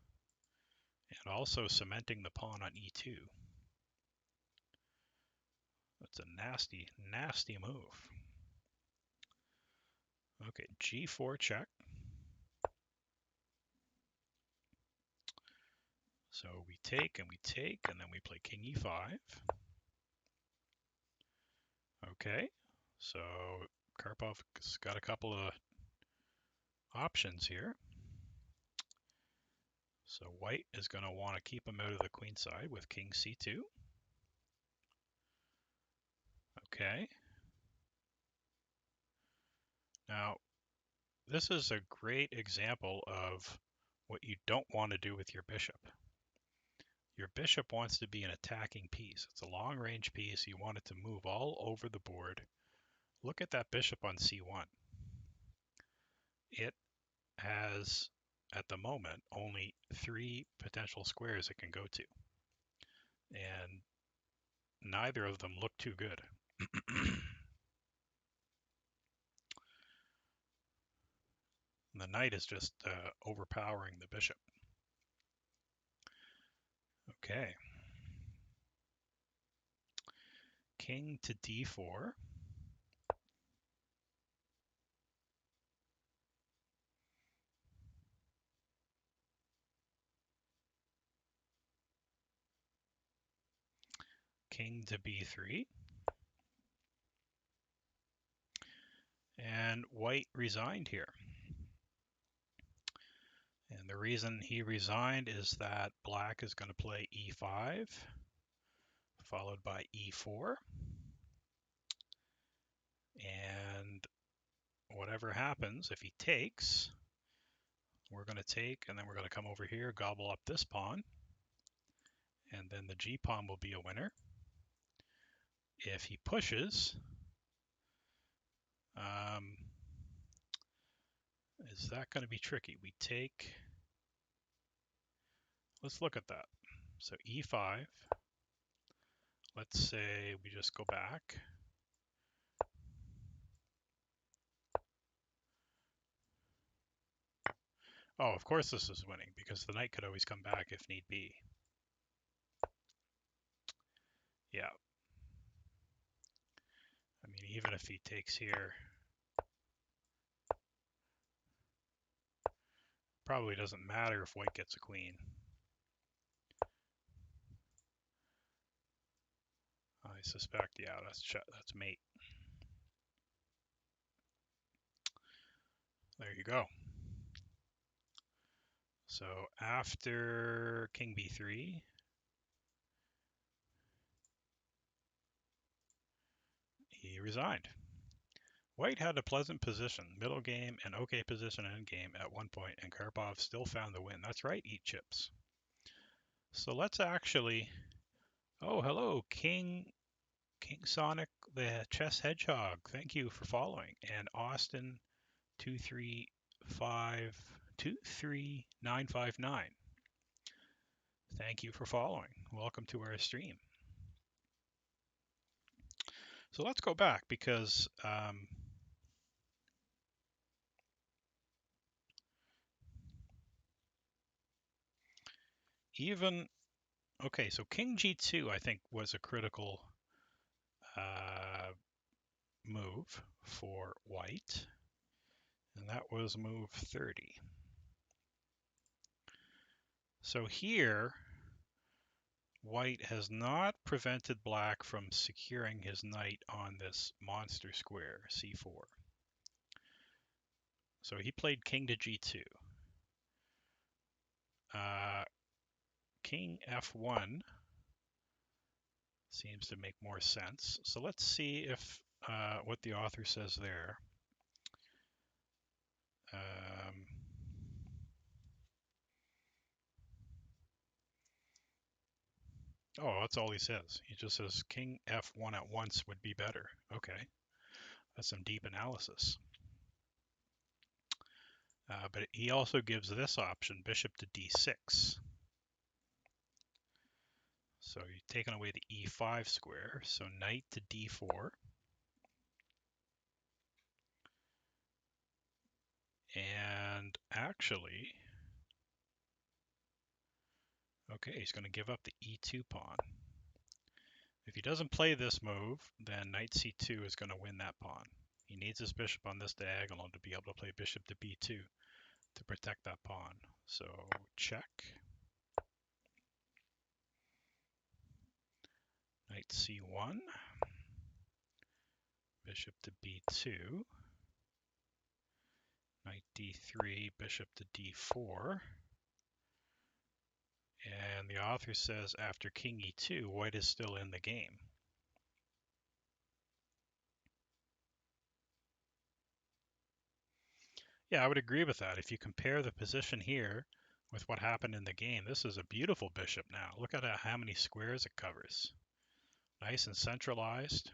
and also cementing the pawn on E2. That's a nasty, nasty move. Okay, G4 check. So we take, and then we play king e5. Okay, so Karpov's got a couple of options here. So white is going to want to keep him out of the queen side with king c2. Okay. Now, this is a great example of what you don't want to do with your bishop. Your bishop wants to be an attacking piece. It's a long-range piece. You want it to move all over the board. Look at that bishop on c1. It has, at the moment, only 3 potential squares it can go to. And neither of them look too good. The knight is just overpowering the bishop. Okay. King to d4. King to b3. And white resigned here. And the reason he resigned is that black is going to play e5, followed by e4. And whatever happens, if he takes, we're going to take, and then we're going to come over here, gobble up this pawn, and then the g pawn will be a winner. If he pushes, is that going to be tricky? We take, let's look at that. So e5, let's say we just go back. Oh, of course this is winning, because the knight could always come back if need be. Yeah. I mean, even if he takes here, probably doesn't matter if white gets a queen. I suspect, yeah, that's mate. There you go. So after king b3, he resigned. White had a pleasant position, middle game, and okay position end game at one point, and Karpov still found the win. That's right, eat chips. So let's actually, oh, hello, King Sonic, the chess hedgehog. Thank you for following. And Austin 235 Thank you for following. Welcome to our stream. So let's go back because okay, so King G2 I think was a critical move for white, and that was move 30. So here, white has not prevented black from securing his knight on this monster square, c4. So he played king to g2. King f1 seems to make more sense. So let's see if what the author says there. Oh, that's all he says. He just says king f1 at once would be better. Okay, that's some deep analysis. But he also gives this option, bishop to d6. So you're taking away the e5 square, so knight to d4. And actually, okay, he's going to give up the e2 pawn. If he doesn't play this move, then knight c2 is going to win that pawn. He needs his bishop on this diagonal to be able to play bishop to b2 to protect that pawn. So check. Knight c1, bishop to b2, knight d3, bishop to d4. And the author says after king e2, white is still in the game. Yeah, I would agree with that. If you compare the position here with what happened in the game, this is a beautiful bishop now. Look at how many squares it covers. Nice and centralized.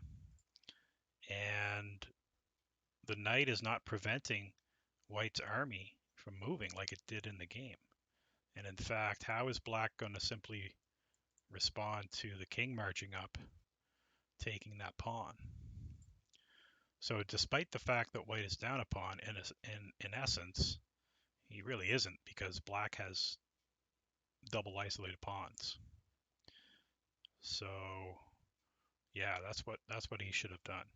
And the knight is not preventing white's army from moving like it did in the game. And in fact, how is black going to simply respond to the king marching up taking that pawn. So despite the fact that white is down a pawn, in essence, he really isn't, because black has double isolated pawns. So yeah, that's what he should have done,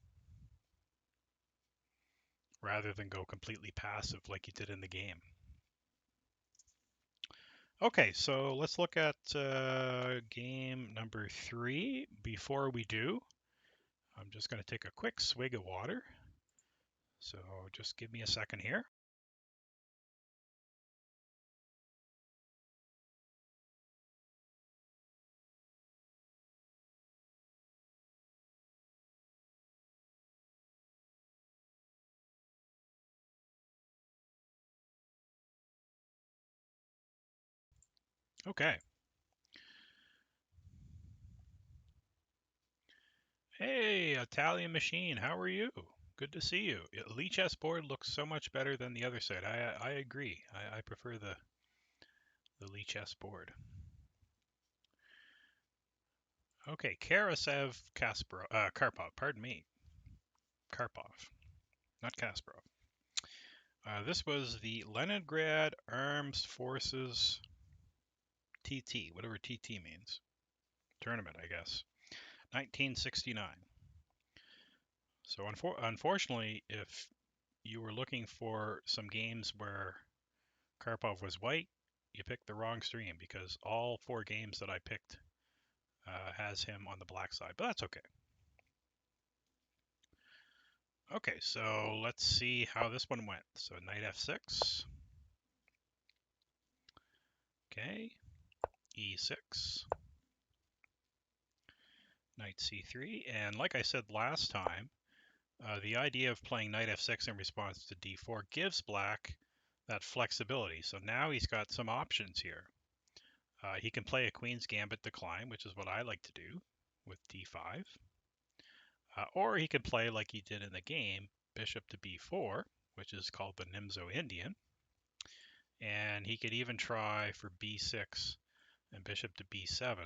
rather than go completely passive like he did in the game. Okay, so let's look at game number 3. Before we do, I'm just going to take a quick swig of water. So just give me a second here. Okay. Hey, Italian Machine, how are you? Good to see you. Elite chessboard looks so much better than the other side. I agree. I prefer the Elite chessboard. Okay, Karpov, pardon me. Karpov, not Kasparov. This was the Leningrad Armed Forces TT, whatever TT means. Tournament, I guess. 1969. So unfortunately, if you were looking for some games where Karpov was white, you picked the wrong stream, because all 4 games that I picked has him on the black side, but that's okay. Okay, so let's see how this one went. So knight f6. Okay, e6. Knight c3. And like I said last time, the idea of playing knight f6 in response to d4 gives black that flexibility. So now he's got some options here. He can play a queen's gambit decline, which is what I like to do with d5. Or he could play like he did in the game, bishop to b4, which is called the Nimzo-Indian. And he could even try for b6 and bishop to b7,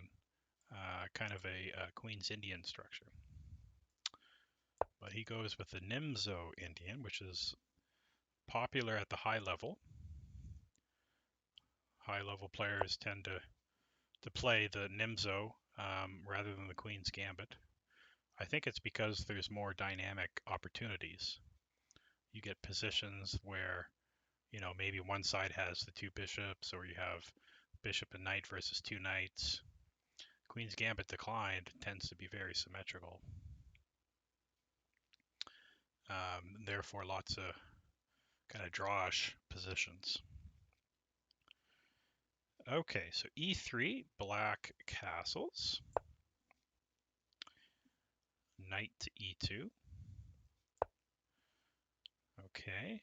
kind of a Queen's Indian structure. But he goes with the Nimzo-Indian, which is popular at the high level. High level players tend to play the Nimzo rather than the Queen's Gambit. I think it's because there's more dynamic opportunities. You get positions where, you know, maybe one side has the 2 bishops, or you have bishop and knight versus 2 knights. Queen's Gambit declined tends to be very symmetrical. Therefore, lots of kind of drawish positions. Okay, so e3, black castles. Knight to e2. Okay.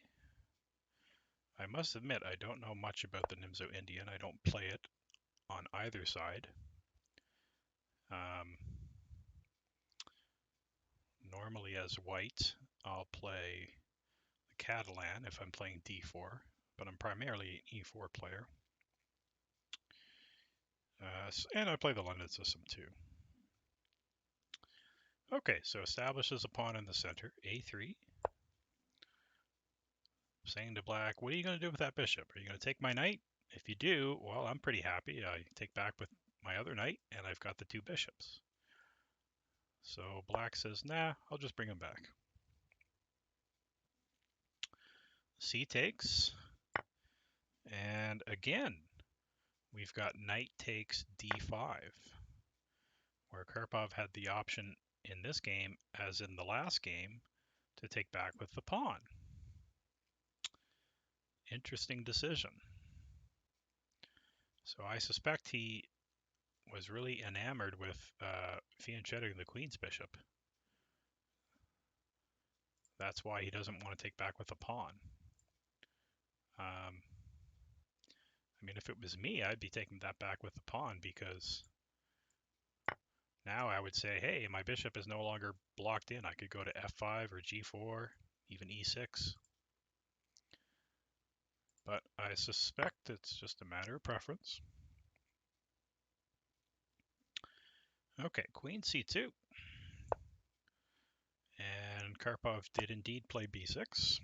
I must admit, I don't know much about the Nimzo-Indian. I don't play it on either side. Normally as white, I'll play the Catalan if I'm playing d4, but I'm primarily an e4 player. And I play the London system too. Okay, so establishes a pawn in the center, a3. Saying to black, what are you going to do with that bishop? Are you going to take my knight? If you do, well, I'm pretty happy. I take back with my other knight, and I've got the 2 bishops. So black says, nah, I'll just bring him back. C takes. And again, we've got knight takes d5, where Karpov had the option in this game, as in the last game, to take back with the pawn. Interesting decision. So I suspect he was really enamored with fianchetting the queen's bishop. That's why he doesn't want to take back with a pawn. I mean, if it was me, I'd be taking that back with the pawn, because now I would say, hey, my bishop is no longer blocked in. I could go to f5 or g4, even e6. But I suspect it's just a matter of preference. Okay, queen c2. And Karpov did indeed play b6.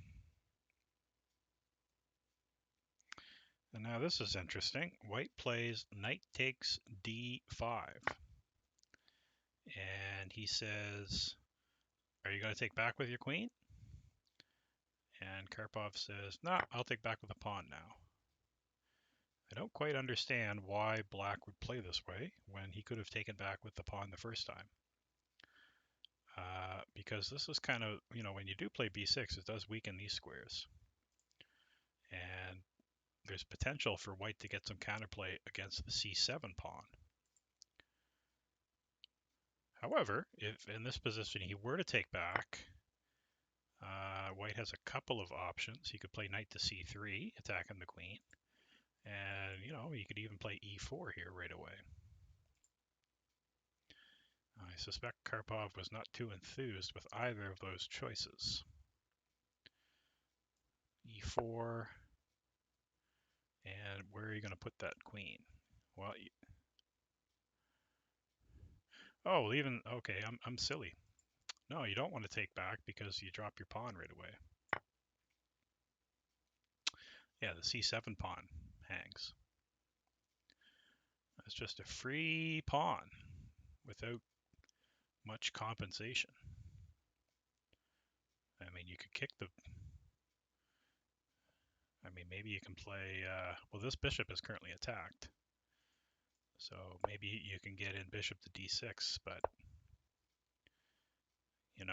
And now this is interesting. White plays knight takes d5. And he says, are you going to take back with your queen? And Karpov says, no, I'll take back with the pawn now. I don't quite understand why black would play this way when he could have taken back with the pawn the first time. Because this is kind of, when you do play b6, it does weaken these squares. And there's potential for white to get some counterplay against the c7 pawn. However, if in this position he were to take back, white has a couple of options. He could play knight to c3, attacking the queen. And, he could even play e4 here right away. I suspect Karpov was not too enthused with either of those choices. e4, and where are you going to put that queen? Well, okay, I'm silly. No, you don't want to take back because you drop your pawn right away. Yeah, the c7 pawn hangs. It's just a free pawn without much compensation. I mean, you could kick the... I mean, maybe you can play... well, this bishop is currently attacked. So maybe you can get in bishop to d6, but, I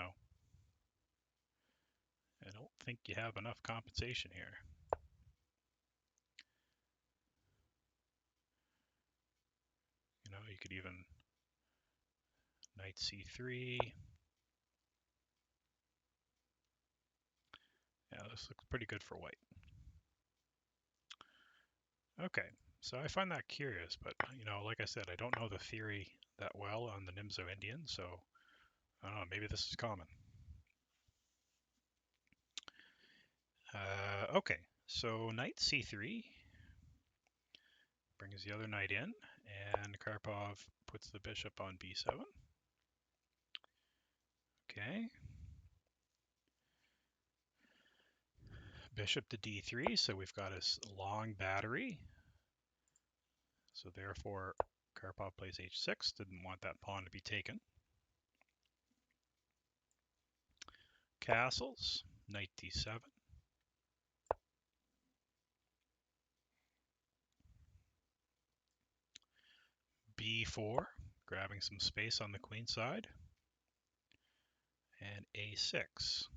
don't think you have enough compensation here. You could even knight c3. Yeah, this looks pretty good for white. Okay, so I find that curious, but, like I said, I don't know the theory that well on the Nimzo-Indian, so I don't know, maybe this is common. Okay, so knight c3 brings the other knight in, and Karpov puts the bishop on b7. Okay. Bishop to d3, so we've got a long battery. So therefore, Karpov plays h6, didn't want that pawn to be taken. Castles, knight d7. b4, grabbing some space on the queen side. And a6.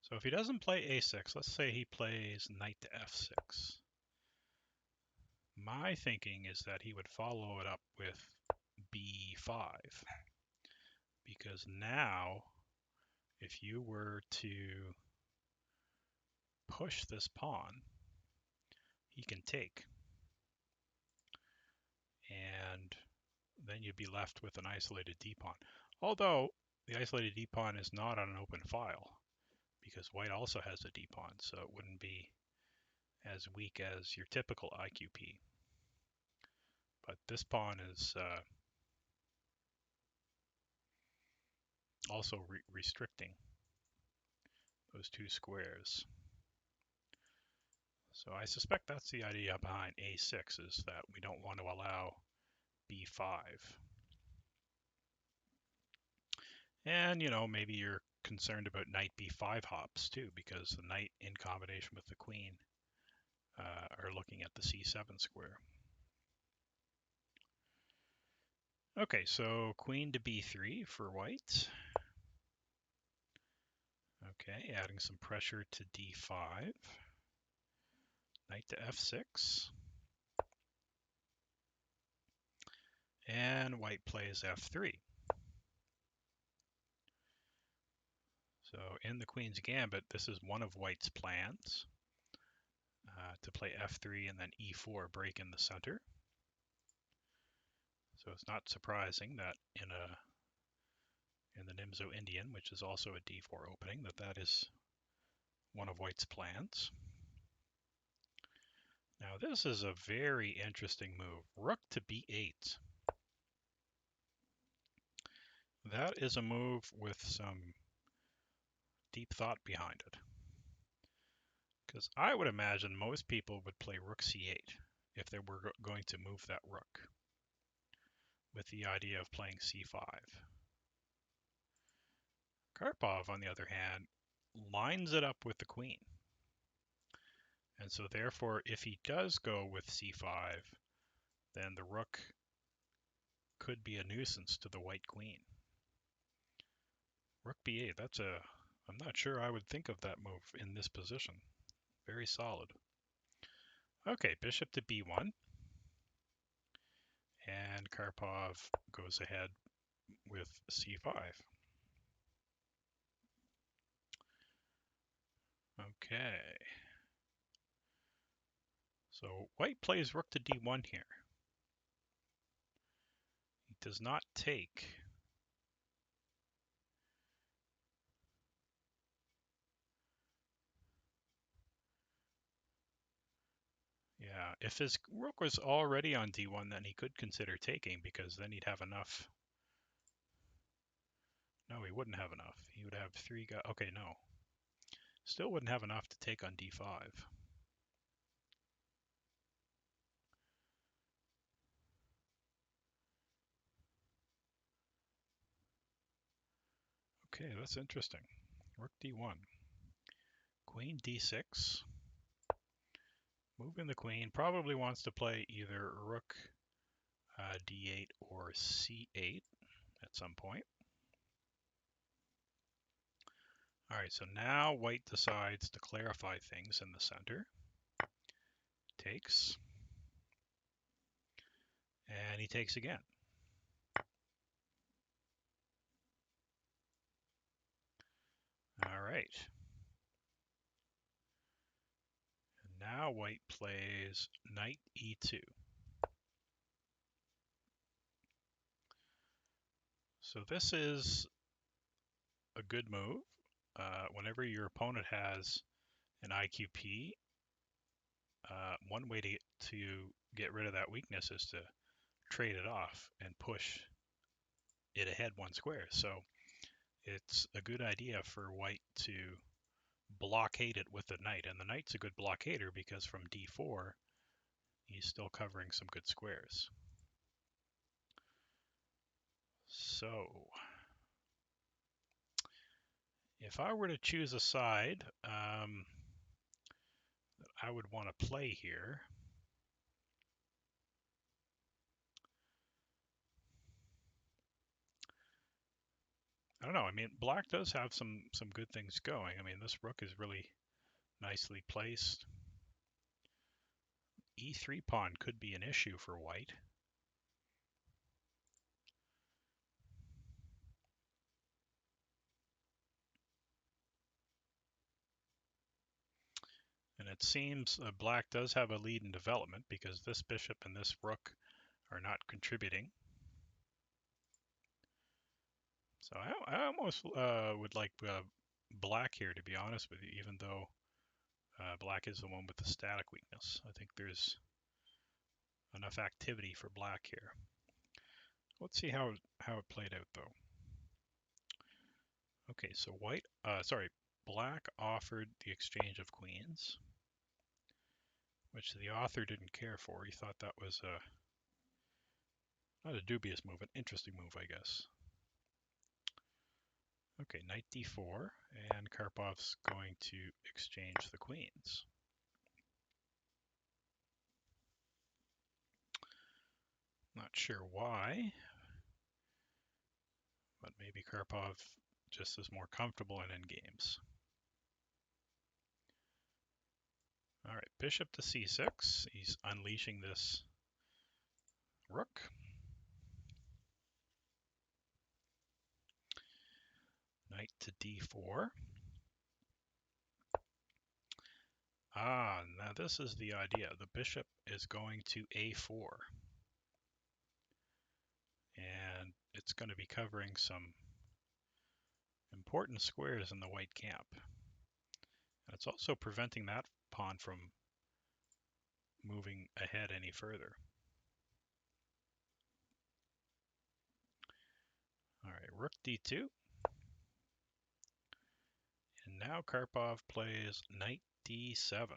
So if he doesn't play a6, let's say he plays knight to f6. My thinking is that he would follow it up with b5. Because now, if you were to push this pawn, he can take. And then you'd be left with an isolated d-pawn. Although, the isolated d-pawn is not on an open file, because white also has a d-pawn, so it wouldn't be as weak as your typical IQP. But this pawn is also restricting those two squares. So I suspect that's the idea behind a6, is that we don't want to allow b5. And, maybe you're concerned about knight b5 hops too, because the knight in combination with the queen are looking at the c7 square. Okay, so queen to b3 for white. Okay, adding some pressure to d5. Knight to f6. And white plays f3. So in the queen's gambit, this is one of white's plans to play f3 and then e4, break in the center. So it's not surprising that in the Nimzo-Indian, which is also a d4 opening, that is one of white's plans. Now this is a very interesting move. Rook to b8. That is a move with some deep thought behind it. Because I would imagine most people would play rook c8 if they were going to move that rook, with the idea of playing c5. Karpov, on the other hand, lines it up with the queen. And so therefore, if he does go with c5, then the rook could be a nuisance to the white queen. Rook b8, I'm not sure I would think of that move in this position. Very solid. Okay, bishop to b1. And Karpov goes ahead with c5. Okay. So white plays rook to d1 here. He does not take. Yeah, if his rook was already on d1, then he could consider taking, because then he'd have enough. No, he wouldn't have enough. He would have three guys. Okay, no. Still wouldn't have enough to take on d5. Okay, that's interesting. Rook d1. Queen d6. Moving the queen. Probably wants to play either rook d8 or c8 at some point. All right, so now white decides to clarify things in the center. Takes. And he takes again. All right. And now white plays knight e2. So this is a good move. Whenever your opponent has an IQP, one way to get rid of that weakness is to trade it off and push it ahead one square. So it's a good idea for white to blockade it with the knight. And the knight's a good blockader because from d4, he's still covering some good squares. So if I were to choose a side that I would want to play here, I don't know. I mean, black does have some good things going. I mean, this rook is really nicely placed. E3 pawn could be an issue for white. And it seems black does have a lead in development because this bishop and this rook are not contributing. So I almost would like black here, to be honest with you, even though black is the one with the static weakness. I think there's enough activity for black here. Let's see how it played out, though. Okay, so black offered the exchange of queens, which the author didn't care for. He thought that was not a dubious move, an interesting move, I guess. Okay, knight d4, and Karpov's going to exchange the queens. Not sure why, but maybe Karpov just is more comfortable in endgames. All right, bishop to c6. He's unleashing this rook. Knight to d4. Ah, now this is the idea. The bishop is going to a4. And it's going to be covering some important squares in the white camp. And it's also preventing that pawn from moving ahead any further. All right, rook d2. And And now Karpov plays knight d7.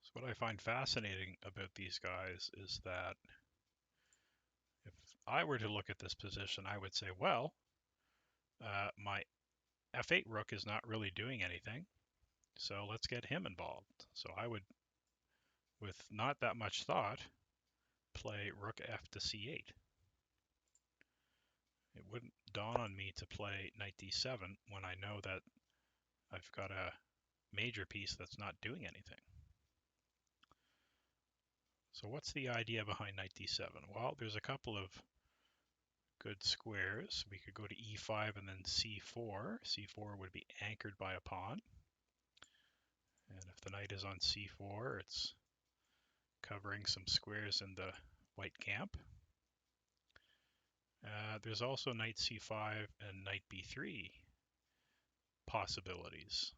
So what I find fascinating about these guys is that if I were to look at this position, I would say, well, my f8 rook is not really doing anything, so let's get him involved. So I would, with not that much thought, play rook f to c8. It wouldn't dawn on me to play knight d7 when I know that I've got a major piece that's not doing anything. So what's the idea behind knight d7? Well, there's a couple of good squares. We could go to e5 and then c4. c4 would be anchored by a pawn. And if the knight is on c4, it's covering some squares in the white camp. There's also knight c5 and knight b3 possibilities,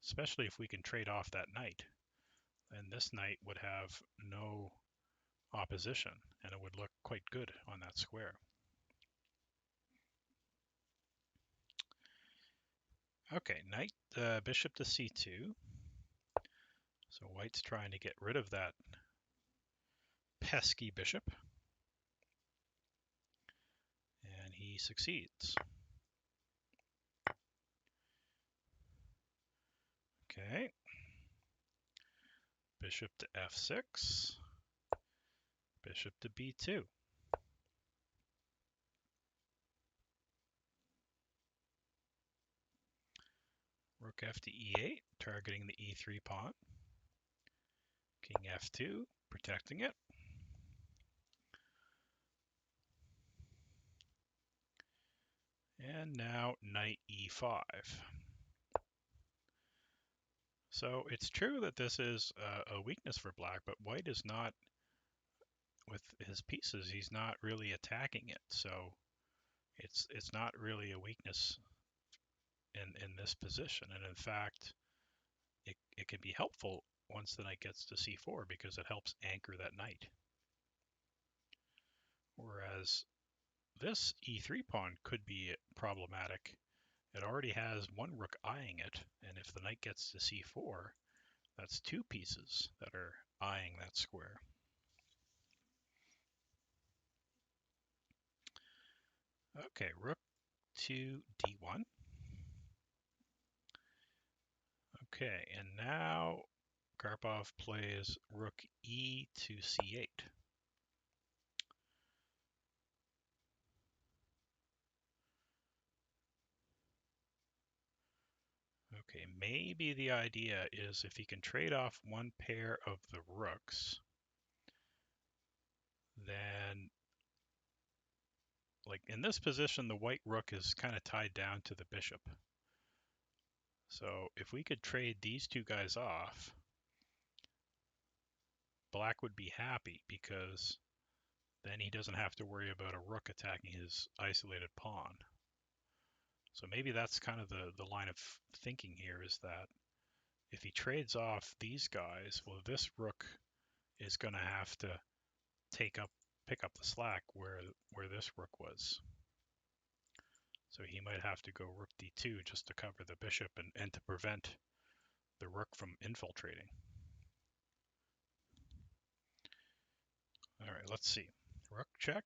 especially if we can trade off that knight. And this knight would have no opposition, and it would look quite good on that square. Okay, knight bishop to c2. So white's trying to get rid of that pesky bishop, and he succeeds. Okay, bishop to f6, bishop to b2. Rook f to e8, targeting the e3 pawn. King f2, protecting it. And now knight e5. So it's true that this is a weakness for black, but white is not, with his pieces, he's not really attacking it. So it's not really a weakness in this position. And in fact, it can be helpful once the knight gets to c4 because it helps anchor that knight. Whereas this e3 pawn could be problematic. It already has one rook eyeing it, and if the knight gets to c4, that's two pieces that are eyeing that square. Okay, rook to d1. Okay, and now Karpov plays rook e to c8. Okay, maybe the idea is if he can trade off one pair of the rooks, then, like in this position, the white rook is kind of tied down to the bishop. So if we could trade these two guys off, black would be happy because then he doesn't have to worry about a rook attacking his isolated pawn. So maybe that's kind of the line of thinking here, is that if he trades off these guys, well, this rook is going to have to pick up the slack where this rook was. So he might have to go rook d2 just to cover the bishop and to prevent the rook from infiltrating. All right, let's see. Rook check,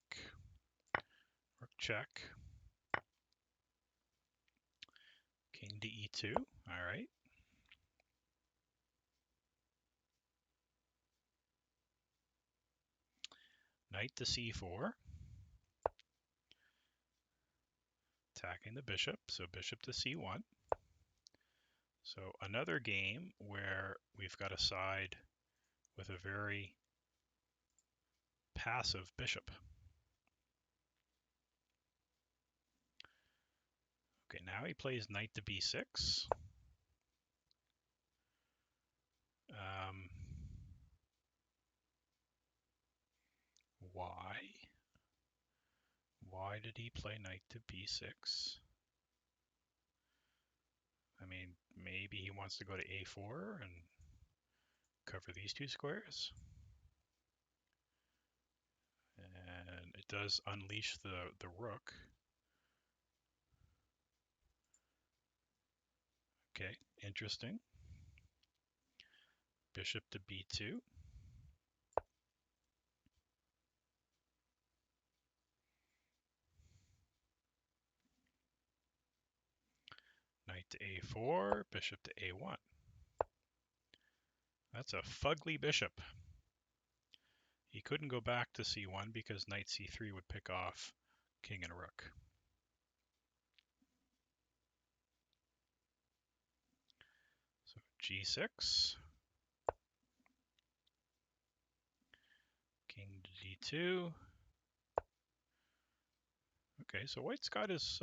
rook check, king to e2. All right. Knight to c4. Attacking the bishop, so bishop to c1. So another game where we've got a side with a very passive bishop. Okay, now he plays knight to b6. Why? Why did he play knight to b6? I mean, maybe he wants to go to a4 and cover these two squares. And it does unleash the rook. Okay, interesting. Bishop to b2. Knight to a4, bishop to a1. That's a fugly bishop. He couldn't go back to c1 because knight c3 would pick off king and rook. So g6, king to d2. Okay, so White's got his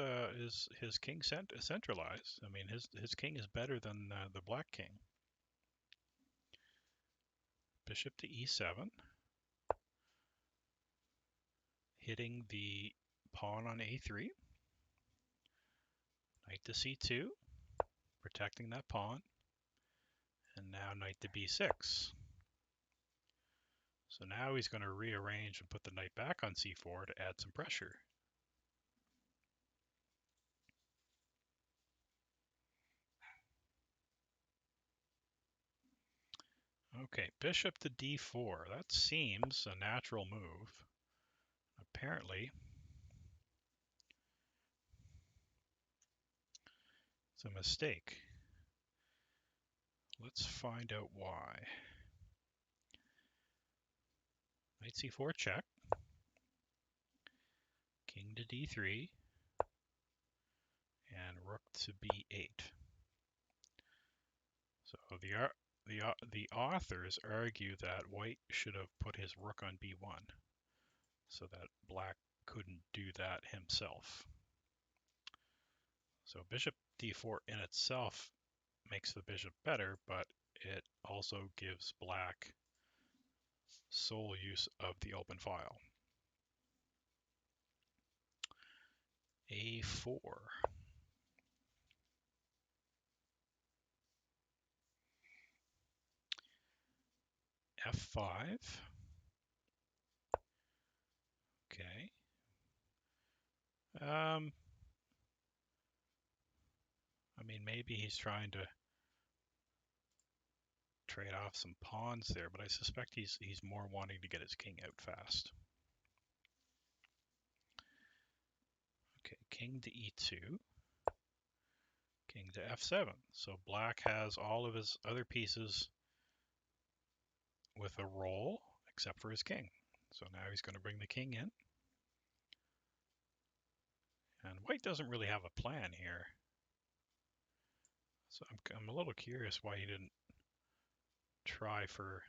king centralized. I mean, his king is better than the black king. Bishop to e7, hitting the pawn on a3. Knight to c2, protecting that pawn. And now knight to b6. So now he's going to rearrange and put the knight back on c4 to add some pressure. Okay, bishop to d4. That seems a natural move. Apparently, it's a mistake. Let's find out why. Knight c4 check. King to d3. And rook to b8. So the authors argue that White should have put his rook on b1 so that Black couldn't do that himself. So bishop d4 in itself makes the bishop better, but it also gives Black sole use of the open file. a4. f5. Okay. I mean, maybe he's trying to trade off some pawns there, but I suspect he's more wanting to get his king out fast. Okay, king to e2, king to f7. So Black has all of his other pieces with a roll, except for his king. So now he's going to bring the king in. And White doesn't really have a plan here. So I'm a little curious why he didn't try to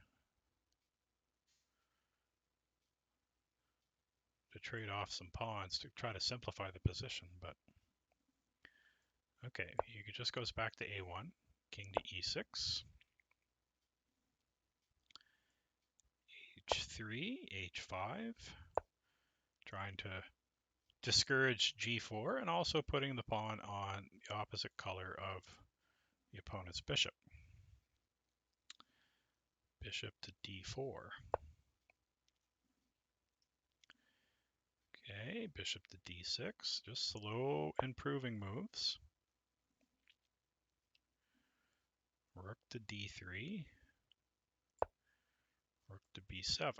trade off some pawns to try to simplify the position, but okay, he just goes back to a1, king to e6, h3, h5, trying to discourage g4 and also putting the pawn on the opposite color of the opponent's bishop. Bishop to d4. Okay, bishop to d6, just slow improving moves. Rook to d3, rook to b7.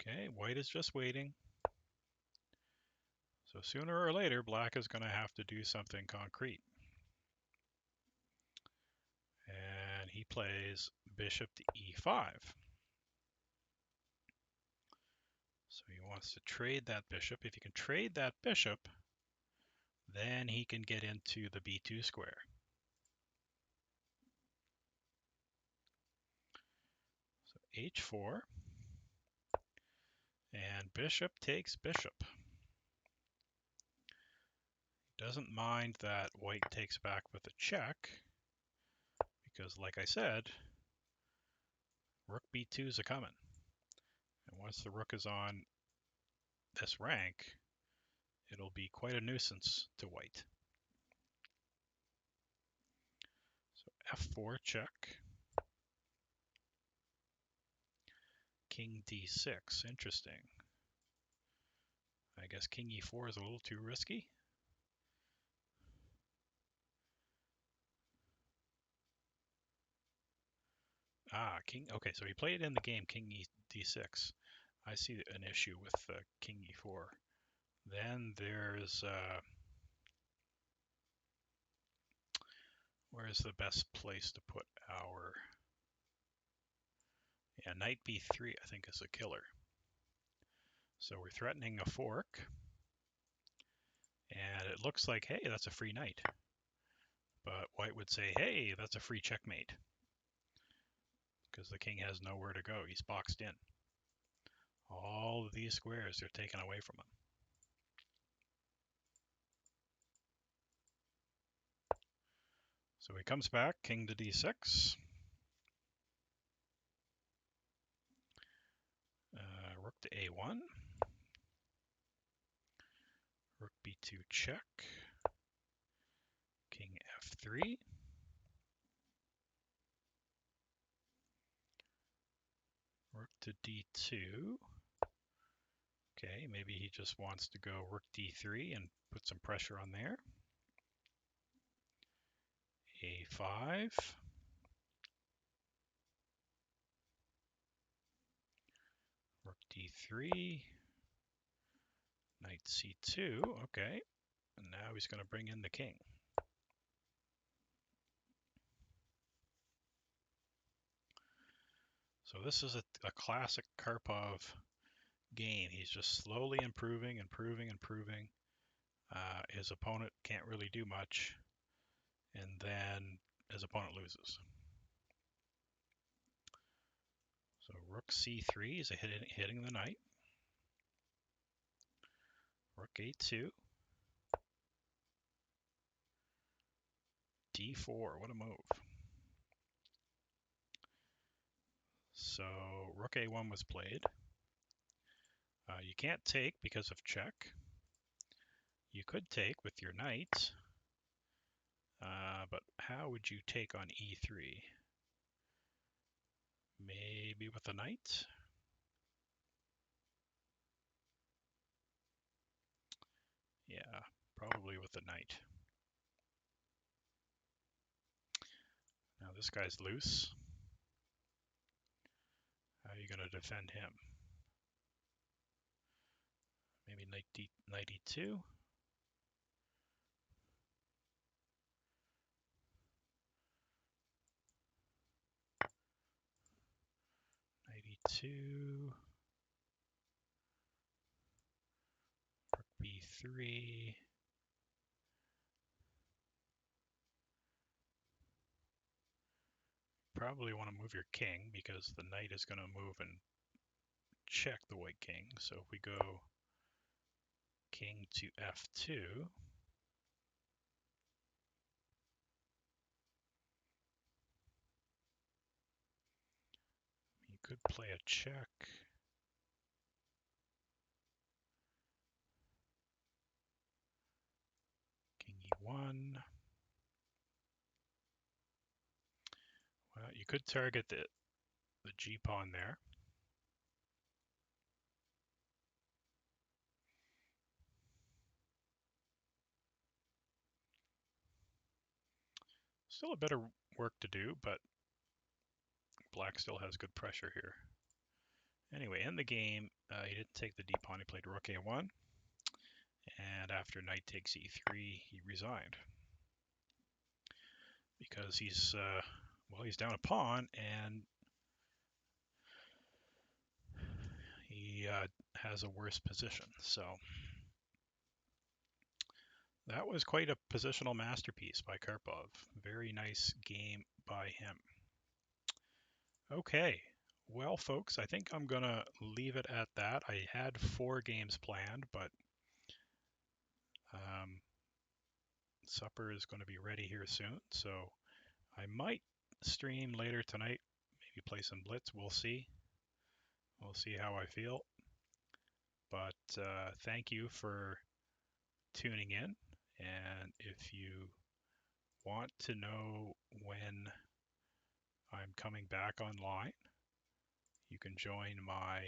Okay, White is just waiting. So sooner or later, Black is going to have to do something concrete. And he plays bishop to e5. So he wants to trade that bishop. If he can trade that bishop, then he can get into the b2 square. So h4. And bishop takes bishop. Doesn't mind that White takes back with a check, because like I said, rook b2 is a coming. And once the rook is on this rank, it'll be quite a nuisance to White. So f4 check. King d6, interesting. I guess king e4 is a little too risky. King. Okay, so he played in the game King D6. I see an issue with King E4. Then there's where's the best place to put our Knight B3 I think is a killer. So we're threatening a fork, and it looks like, hey, that's a free knight. But white would say, hey, that's a free checkmate, because the king has nowhere to go. He's boxed in. All of these squares are taken away from him. So he comes back, king to D6. Rook to A1. Rook B2 check. King F3. Rook to D2. Okay, maybe he just wants to go rook D3 and put some pressure on there. A5. Rook D3. Knight C2. Okay, and now he's going to bring in the king. So this is a classic Karpov game. He's just slowly improving. His opponent can't really do much, and then his opponent loses. So rook C3 is hitting the knight. Rook A2. D4, what a move. So rook A1 was played. You can't take because of check. You could take with your knight, but how would you take on E3? Maybe with a knight? Yeah, probably with a knight. Now this guy's loose. How are you going to defend him? Maybe knight E2? Knight E2. Rook B3. Probably want to move your king because the knight is going to move and check the white king. So if we go king to F2, you could play a check. King E1. Well, you could target the G pawn there. Still a bit of work to do, but black still has good pressure here. Anyway, in the game, he didn't take the D pawn. He played rook A1, and after knight takes E3, he resigned because he's down a pawn, and he has a worse position. So that was quite a positional masterpiece by Karpov. Very nice game by him. Okay, well, folks, I think I'm going to leave it at that. I had 4 games planned, but supper is going to be ready here soon, so I might stream later tonight, maybe play some Blitz. We'll see. We'll see how I feel. But thank you for tuning in, and if you want to know when I'm coming back online, you can join my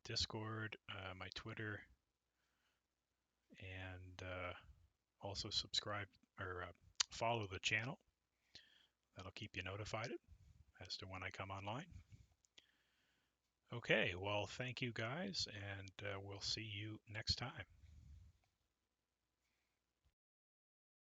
Discord, my Twitter, and also subscribe or follow the channel. That'll keep you notified. as to when I come online. Okay, well, thank you guys, and we'll see you next time.